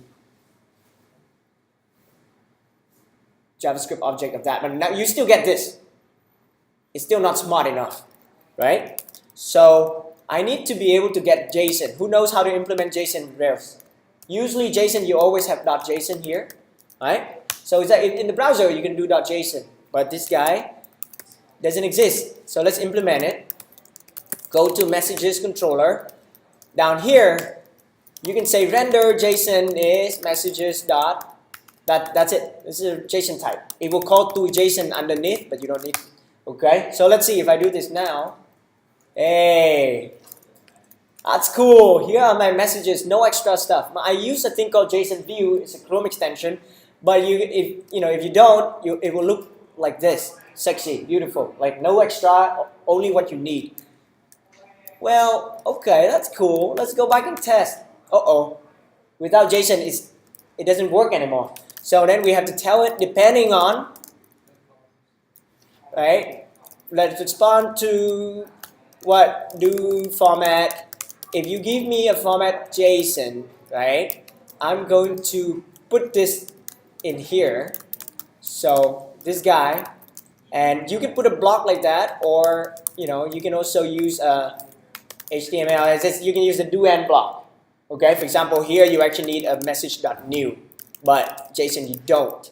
JavaScript object of that. But now you still get this. It's still not smart enough, right? So I need to be able to get JSON. Who knows how to implement JSON with Rails? Usually JSON, you always have .json here, right? So it's like in the browser, you can do .json, but this guy doesn't exist. So let's implement it. Go to messages controller. Down here, you can say render JSON is messages dot. That's it. This is a JSON type. It will call to JSON underneath, but you don't need. Okay. So let's see if I do this now. Hey, that's cool. Here are my messages. No extra stuff. I use a thing called JSON View. It's a Chrome extension, but if you don't, it will look like this. Sexy, beautiful. Like no extra, only what you need. Well, okay, that's cool. Let's go back and test. Without JSON, it doesn't work anymore. So then we have to tell it depending on, right? Let's respond to what do format. If you give me a format JSON, right? I'm going to put this in here. So this guy, and you can put a block like that, or you can also use a HTML. You can use a do and block. Okay, for example, here you actually need a message.new, but JSON you don't.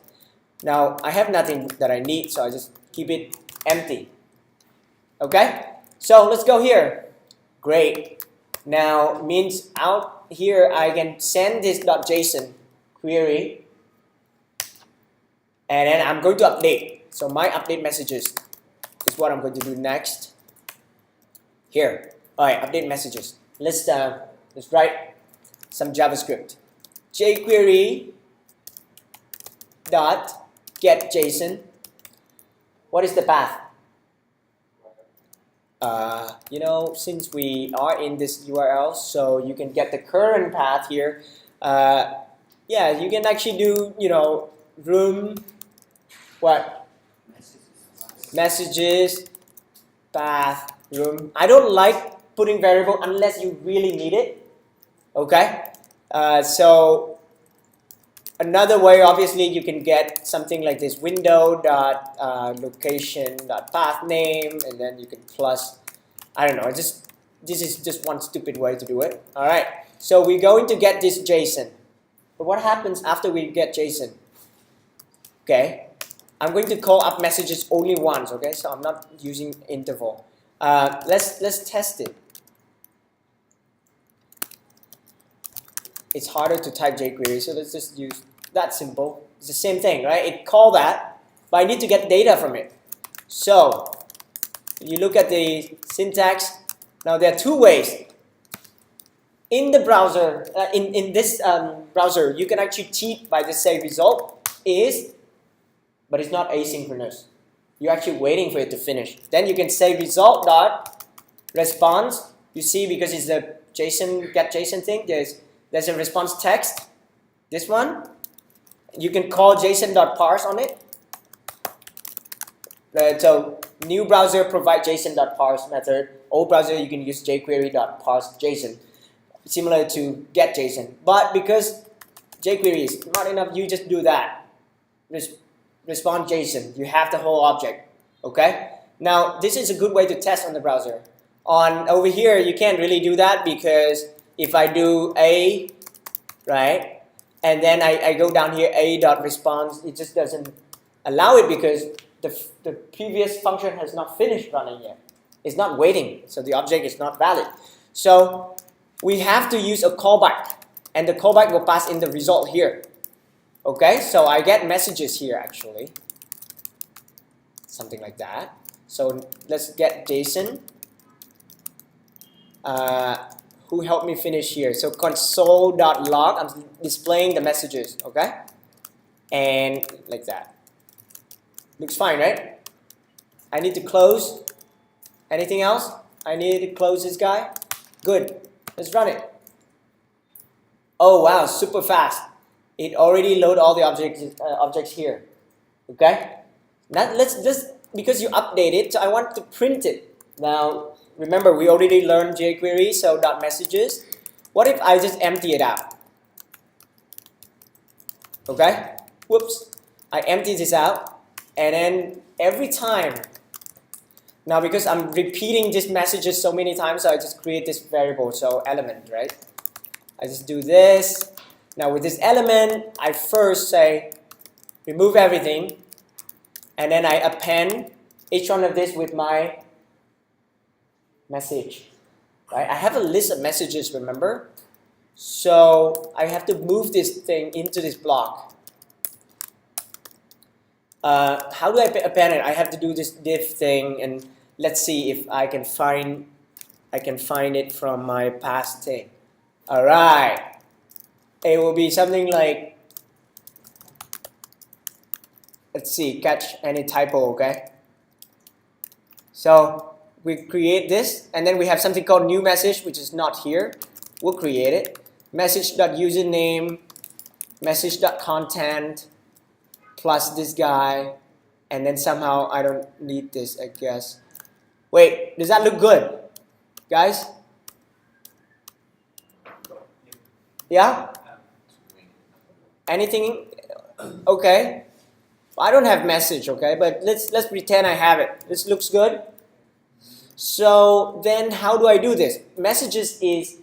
Now I have nothing that I need, so I just keep it empty. Okay, so let's go here. Great. Now means out here I can send this .json query, and then I'm going to update. So my update messages is what I'm going to do next. Here, all right, update messages. Let's write some JavaScript. jQuery dot get JSON. What is the path? Since we are in this URL, so you can get the current path here. You can actually do room what messages path room. I don't like putting variable unless you really need it. Okay, so another way, obviously, you can get something like this: window dot location dot path name, and then you can plus. I don't know. This is just one stupid way to do it. All right. So we're going to get this JSON. But what happens after we get JSON? Okay, I'm going to call up messages only once. Okay, so I'm not using interval. Let's test it. It's harder to type jQuery, so let's just use that simple. It's the same thing, right? It called that, but I need to get data from it. So if you look at the syntax, now there are two ways. In the browser, in this browser, you can actually cheat by just say result is, but it's not asynchronous. You're actually waiting for it to finish. Then you can say result dot response. You see, because it's the JSON get JSON thing, there's a response text. This one, you can call JSON.parse on it. So new browser provide JSON.parse method. Old browser you can use jQuery.parse JSON, similar to get JSON. But because jQuery is not enough, you just do that. Respond JSON. You have the whole object. Okay. Now this is a good way to test on the browser. Over here you can't really do that because if I do a, right, and then I go down here a.response, it just doesn't allow it because the previous function has not finished running yet. It's not waiting, so the object is not valid. So we have to use a callback, and the callback will pass in the result here. Okay, so I get messages here actually. Something like that. So let's get Jason. Who helped me finish here? So console.log, I'm displaying the messages, okay? And like that. Looks fine, right? I need to close. Anything else? I need to close this guy. Good. Let's run it. Oh wow, super fast. It already loaded all the objects here. Okay? Now let's just, because you update it, so I want to print it. Now remember, we already learned jQuery, so .messages. What if I just empty it out? Okay? Whoops. I empty this out, and then every time, now because I'm repeating these messages so many times, so I just create this variable, so element, right? I just do this. Now with this element, I first say remove everything, and then I append each one of this with my message. Right? I have a list of messages, remember? So I have to move this thing into this block. How do I append it? I have to do this div thing, and let's see if I can find it from my past thing. All right. It will be something like, let's see, catch any typo, okay? So we create this, and then we have something called new message, which is not here. We'll create it. Message.username, message.content, plus this guy, and then somehow I don't need this, I guess. Wait, does that look good, guys? Yeah? Anything? Okay. I don't have message, okay, but let's pretend I have it. This looks good. So then how do I do this? Messages is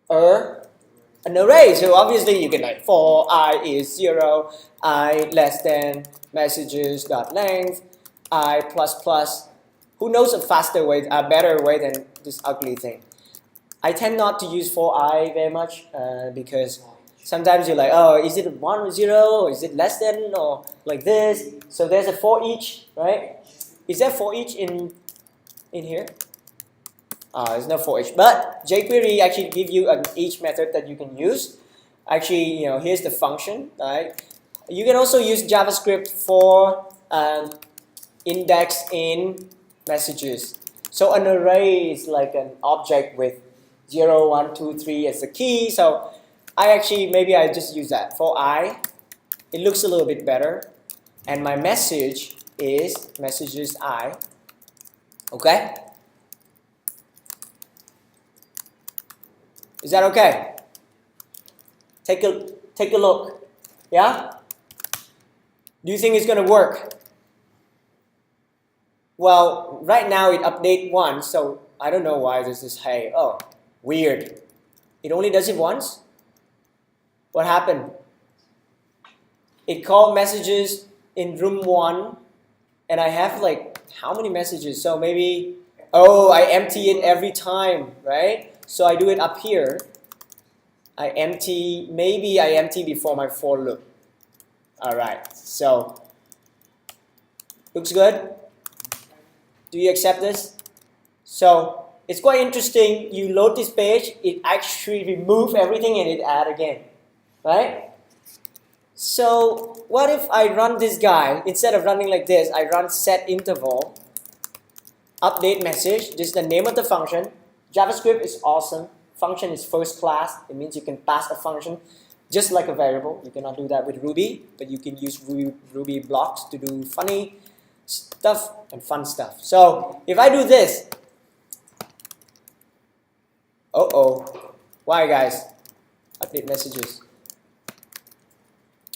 an array. So obviously you can like for I is 0, I less than messages dot length, I plus plus. Who knows a faster way, a better way than this ugly thing? I tend not to use for I very much because sometimes you're like, oh, is it 1 or 0, or is it less than, or like this? So there's a for each, right? Is there for each in here? There's no for each, but jQuery actually give you an each method that you can use. Actually, here's the function, right? You can also use JavaScript for index in messages. So an array is like an object with 0, 1, 2, 3 as the key. So maybe I just use that. For I, it looks a little bit better. And my message is messages I. Okay? Is that okay? Take a look. Yeah? Do you think it's gonna work? Well, right now it update once, so I don't know why this is hey. Oh, weird. It only does it once? What happened? It called messages in room 1, and I have like how many messages? So maybe, oh, I empty it every time, right? So I do it up here. Maybe I empty before my for loop. Alright, so looks good? Do you accept this? So it's quite interesting. You load this page, it actually remove everything and it add again, right? So what if I run this guy, instead of running like this, I run set interval, update message, this is the name of the function. JavaScript is awesome. Function is first class. It means you can pass a function just like a variable. You cannot do that with Ruby, but you can use Ruby blocks to do funny stuff and fun stuff. So if I do this, why guys? Update messages.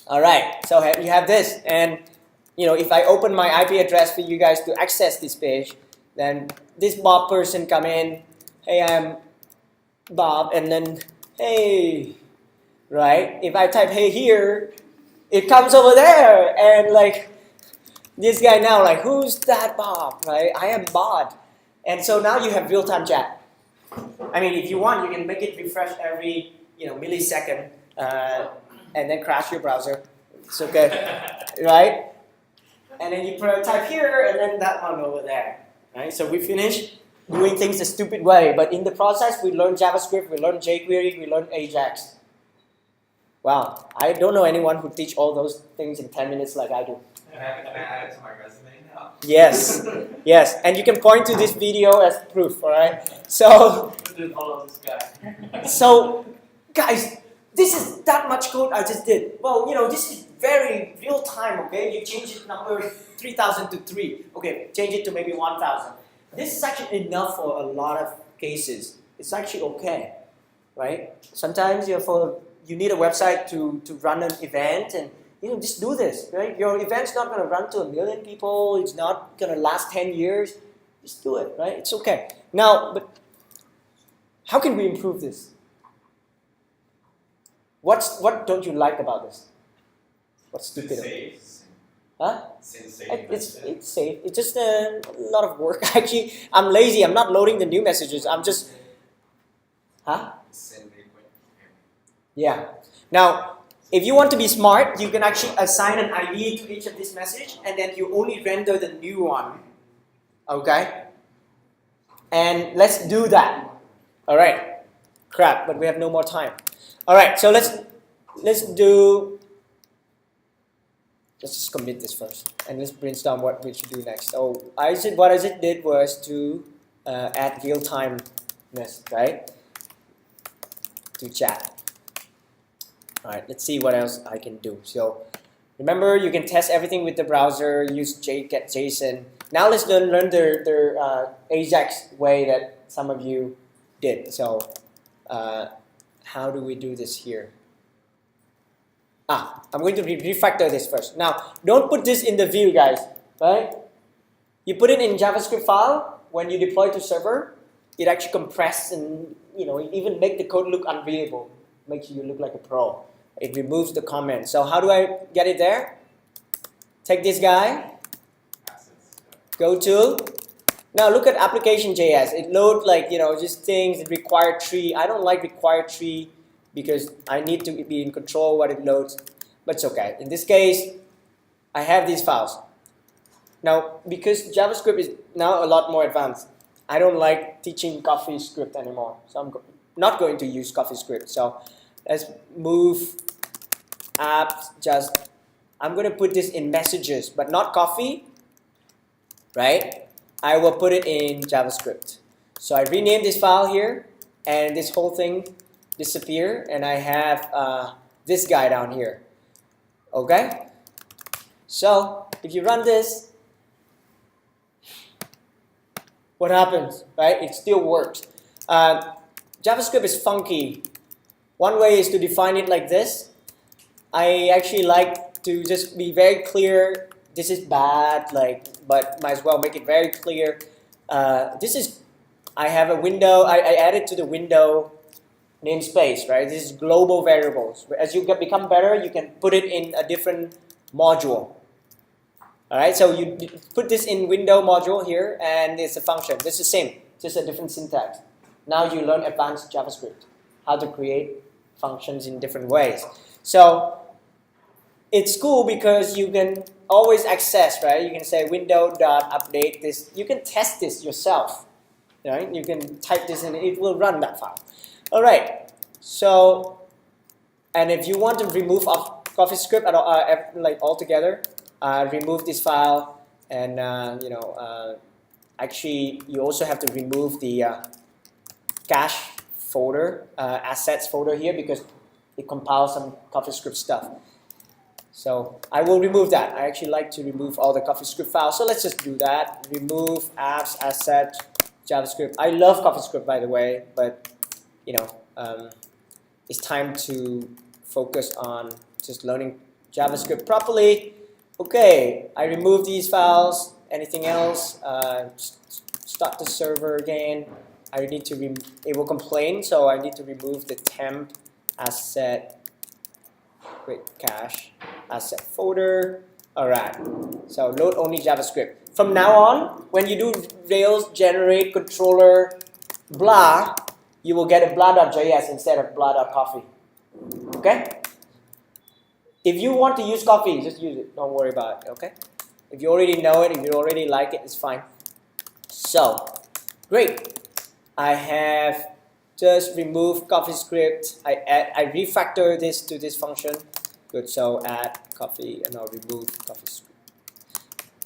All right, so you have this, and if I open my IP address for you guys to access this page, then this Bob person come in, hey, I'm Bob, and then hey, right? If I type hey here, it comes over there, and like this guy now, like who's that Bob, right? I am Bob, and so now you have real-time chat. I mean, if you want, you can make it refresh every millisecond, and then crash your browser. It's okay, right? And then you type here, and then that one over there, right? So we finish doing things the stupid way, but in the process, we learn JavaScript, we learn jQuery, we learn Ajax. Wow, I don't know anyone who teach all those things in 10 minutes like I do. Can I add it to my resume now? Yes, yes, and you can point to this video as proof, all right? So, Didn't follow this guy. so guys, this is that much code I just did. Well, you know, this is very real time, okay? You change it number 3000 to 3. Okay, change it to maybe 1000. This is actually enough for a lot of cases. It's actually okay, right? Sometimes you need a website to run an event, and you know, just do this, right? Your event's not going to run to 1 million people. It's not going to last 10 years. Just do it, right? It's okay. Now, but how can we improve this? What don't you like about this? What's stupid about it? Huh? It's safe. It's just a lot of work. Actually, I'm lazy. I'm not loading the new messages. I'm just, huh? Yeah. Now, if you want to be smart, you can actually assign an ID to each of this message, and then you only render the new one. Okay? And let's do that. All right. Crap, but we have no more time. All right, so let's just commit this first, and let's brainstorm what we should do next. So what I did was to add real-timeness, right, to chat. All right, let's see what else I can do. So remember, you can test everything with the browser, use get JSON. Now let's learn their Ajax way that some of you did. So how do we do this here? I'm going to refactor this first. Now, don't put this in the view, guys, right? You put it in JavaScript file. When you deploy to server, it actually compresses and, you know, even make the code look unreadable. Makes you look like a pro. It removes the comment. So how do I get it there? Take this guy. Go to. Now look at application.js. It loads like, you know, just things that require tree. I don't like require tree because I need to be in control what it loads. But it's okay. In this case, I have these files. Now, because JavaScript is now a lot more advanced, I don't like teaching CoffeeScript anymore. So I'm not going to use CoffeeScript. So let's move apps. I'm going to put this in messages, but not coffee, right? I will put it in JavaScript. So I rename this file here, and this whole thing disappear, and I have this guy down here. Okay? So if you run this, what happens, right? It still works. JavaScript is funky. One way is to define it like this. I actually like to just be very clear. This is bad, but might as well make it very clear. I have a window. I added to the window namespace, right? This is global variables. As you become better, you can put it in a different module. All right, so you put this in window module here, and it's a function. This is the same, just a different syntax. Now you learn advanced JavaScript, how to create functions in different ways. So it's cool because you can always access, right? You can say window.update this. You can test this yourself, right? You can type this in, it will run that file. All right, so, and if you want to remove CoffeeScript altogether, remove this file, and actually you also have to remove the cache folder, assets folder here, because it compiles some CoffeeScript stuff. So I will remove that. I actually like to remove all the CoffeeScript files. So let's just do that. Remove apps, asset, JavaScript. I love CoffeeScript, by the way, but you know, it's time to focus on just learning JavaScript properly. Okay, I removed these files. Anything else? Start the server again. I need to it will complain, so I need to remove the temp asset. Cache asset folder. All right. So load only JavaScript. From now on, when you do Rails generate controller blah, you will get a blah.js instead of blah.coffee. Okay? If you want to use coffee, just use it. Don't worry about it, okay? If you already know it, if you already like it, it's fine. So, great. I have just removed CoffeeScript. I refactor this to this function. Good, so add coffee and I'll remove CoffeeScript.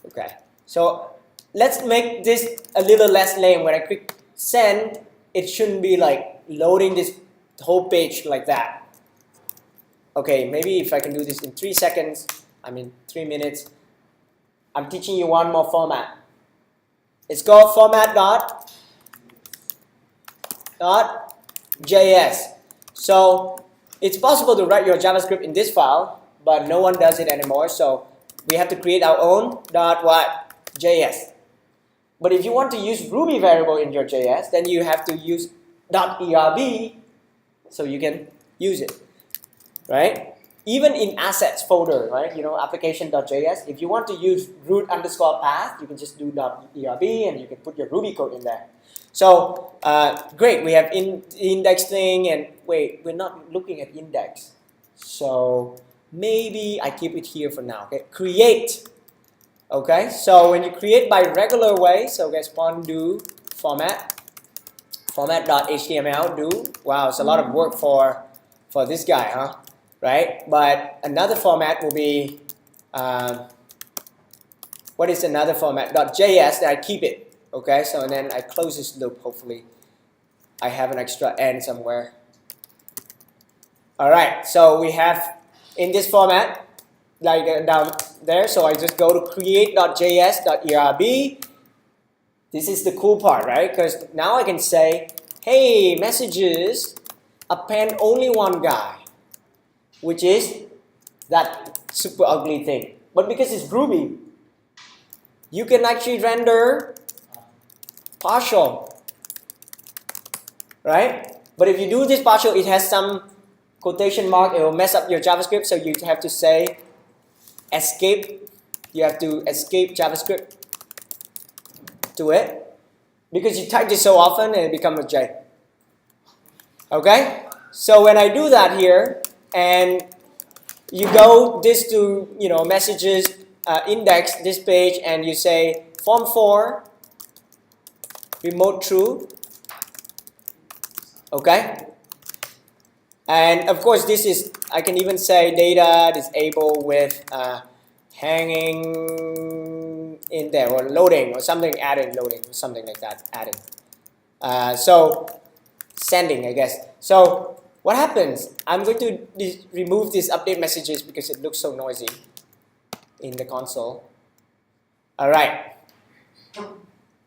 Okay, so let's make this a little less lame. When I click send, it shouldn't be like loading this whole page like that. Okay, maybe if I can do this in 3 seconds, 3 minutes. I'm teaching you one more format. It's called format.js. So it's possible to write your JavaScript in this file, but no one does it anymore. So we have to create our own .js. But if you want to use Ruby variable in your JS, then you have to use .erb so you can use it, right? Even in assets folder, right? Application.js. If you want to use root_path, you can just do .erb and you can put your Ruby code in there. So great, we have index thing, and wait, we're not looking at index. So maybe I keep it here for now. Okay, create. Okay, so when you create by regular way, so guys, do format.html do. Wow, it's a lot of work for this guy, huh? Right? But another format will be what is another format? .js that I keep it. Okay, so and then I close this loop. Hopefully, I have an extra n somewhere. All right, so we have in this format, like down there. So I just go to create.js.erb. This is the cool part, right? Because now I can say, hey, messages, append only one guy, which is that super ugly thing. But because it's Ruby, you can actually render partial, right? But if you do this partial, it has some quotation mark. It will mess up your JavaScript, so you have to say escape. You have to escape JavaScript to it, because you type this so often and it becomes a J. Okay? So when I do that here, and you go this to messages index this page, and you say form 4 remote true. Okay? And of course this is, I can even say data disable with hanging in there, or loading, or something, adding loading, or something like that, adding. So sending, I guess. So what happens? I'm going to remove these update messages because it looks so noisy in the console. All right.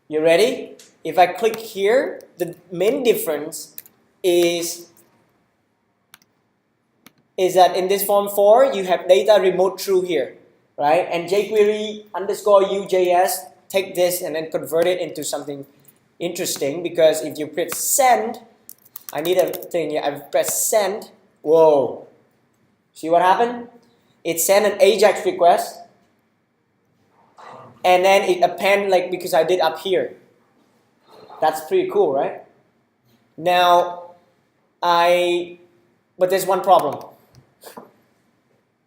You ready? If I click here, the main difference is that in this form 4, you have data remote true here, right? And jQuery_UJS take this and then convert it into something interesting, because if you press send, I need a thing here. I press send. Whoa. See what happened? It sent an AJAX request, and then it append, like, because I did up here. That's pretty cool, right? Now, but there's one problem.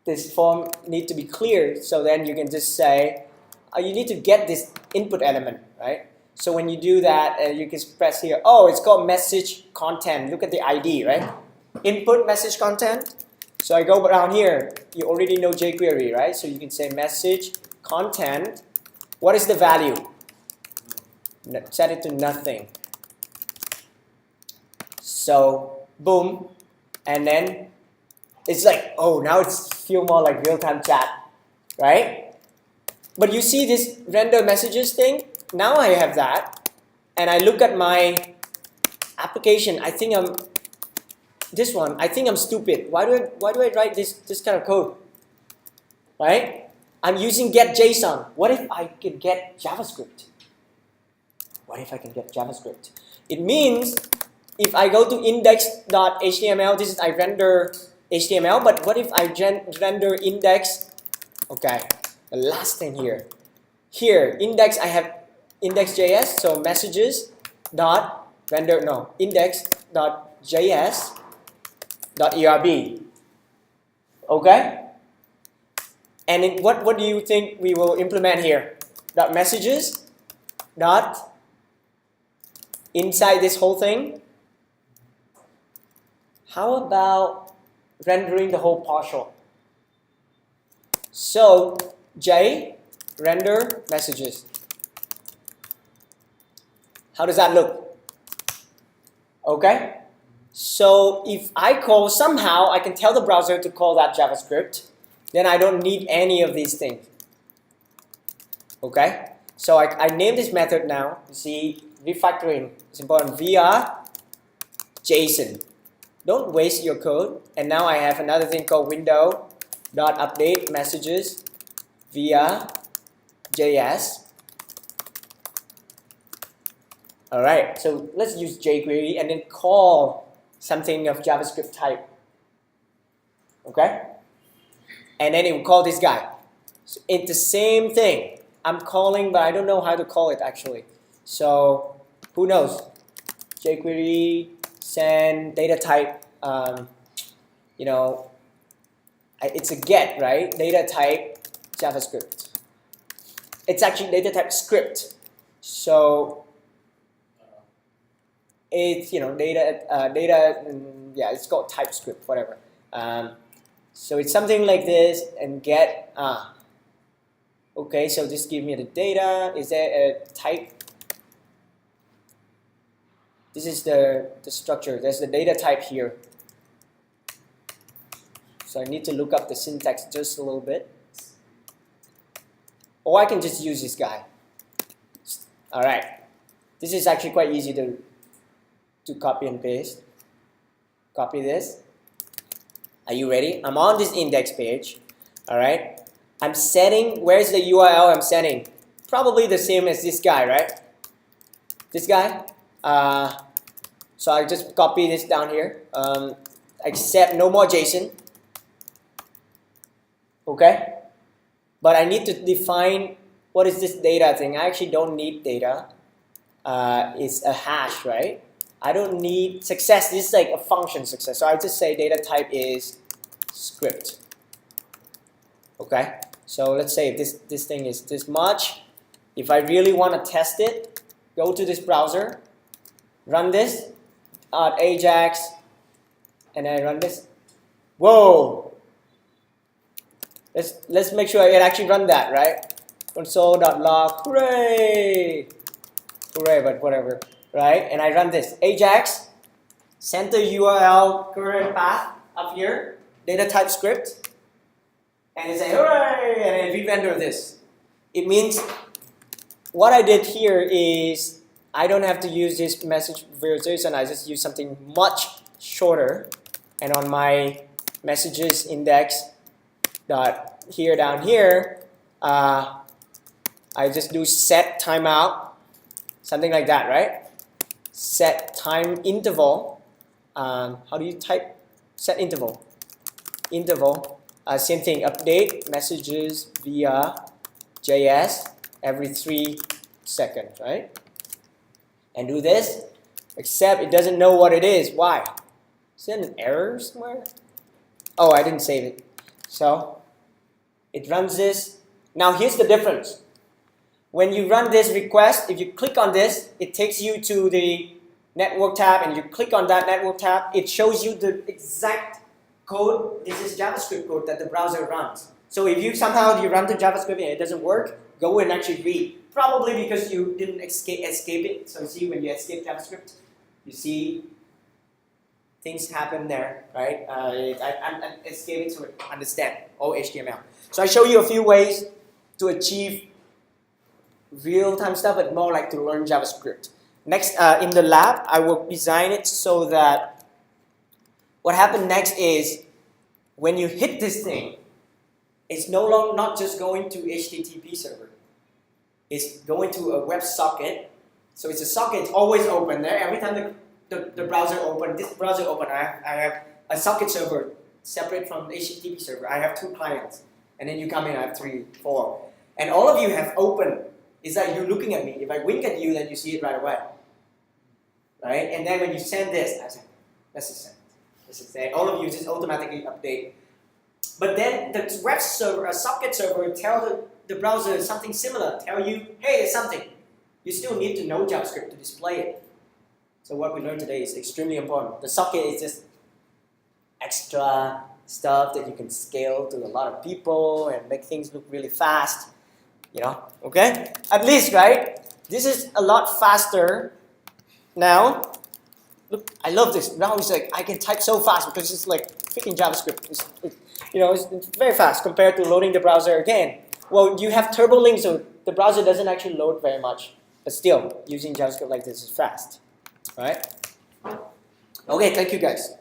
This form needs to be clear, so then you can just say, you need to get this input element, right? So when you do that, you can press here. Oh, it's called message content. Look at the ID, right? Input message content. So I go down here. You already know jQuery, right? So you can say message content. What is the value? Set it to nothing. So boom, and then it's like, oh, now it's feel more like real-time chat, right? But you see this render messages thing? Now I have that, and I look at my application. I think I'm stupid. Why do I write this kind of code? Right? I'm using get JSON. What if I could get JavaScript? What if I can get JavaScript? It means if I go to index.html, this is I render HTML, but what if I render index? Okay, the last thing here. Here, index, I have index.js, so messages dot render, no, index.js.erb. Okay? And what do you think we will implement here? Dot messages, dot inside this whole thing. How about rendering the whole partial? So J, render messages. How does that look? Okay. So if I call, somehow I can tell the browser to call that JavaScript, then I don't need any of these things. Okay. So I name this method now. You see, refactoring is important via JSON. Don't waste your code. And now I have another thing called window.update messages via JS. Alright, so let's use jQuery and then call something of JavaScript type. Okay? And then it will call this guy. So it's the same thing. I'm calling, but I don't know how to call it actually. So who knows? jQuery send data type. You know, it's a get, right? Data type JavaScript. It's actually data type script. So it's yeah, it's called TypeScript, whatever. So it's something like this and get okay, so just give me the data. Is there a type? This is the structure. There's the data type here. So I need to look up the syntax just a little bit. Or I can just use this guy. Alright. This is actually quite easy to copy and paste. Copy this. Are you ready? I'm on this index page. Alright. I'm setting, where's the URL I'm setting? Probably the same as this guy, right? This guy. So I just copy this down here. Except no more JSON. Okay? But I need to define what is this data thing. I actually don't need data. It's a hash, right? I don't need success. This is like a function success. So I just say data type is script. Okay? So let's say this thing is this much. If I really want to test it, go to this browser, run this, Ajax, and I run this. Whoa! Let's make sure I can actually run that, right? Console.log, hooray! Hooray, but whatever, right? And I run this. Ajax, center URL current path up here, data type script, and it say hooray, and I re-render this. It means what I did here is I don't have to use this message via JSON. I just use something much shorter, and on my messages index dot here down here, I just do set timeout, something like that, right? Set time interval. How do you type set interval? Interval. Same thing. Update messages via JS every 3 seconds, right? And do this, except it doesn't know what it is. Why? Is there an error somewhere? Oh, I didn't save it. So it runs this. Now here's the difference. When you run this request, if you click on this, it takes you to the network tab, and you click on that network tab, it shows you the exact code. This is JavaScript code that the browser runs. So if you somehow run the JavaScript and it doesn't work, go and actually read. Probably because you didn't escape it. So see, when you escape JavaScript, you see things happen there, right? I'm escaping to understand all HTML. So I show you a few ways to achieve real-time stuff, but more like to learn JavaScript. Next, in the lab, I will design it so that what happens next is when you hit this thing, it's no longer not just going to HTTP server. It's going to a web socket. So it's a socket, it's always open there. Every time the browser open, this browser open, I have a socket server separate from the HTTP server. I have 2 clients. And then you come in, I have 3, 4. And all of you have open. It's like you're looking at me. If I wink at you, then you see it right away. Right? And then when you send this, I say, let's just send it. Let's just say, all of you just automatically update But then the web server, a socket server, tell the browser something similar. Tell you, hey, there's something. You still need to know JavaScript to display it. So what we learned today is extremely important. The socket is just extra stuff that you can scale to a lot of people and make things look really fast. Okay? At least, right? This is a lot faster now. Look, I love this. Now it's like I can type so fast because it's like freaking JavaScript. It's very fast compared to loading the browser again. Well, you have turbo link, so the browser doesn't actually load very much. But still, using JavaScript like this is fast. All right? Okay, thank you guys.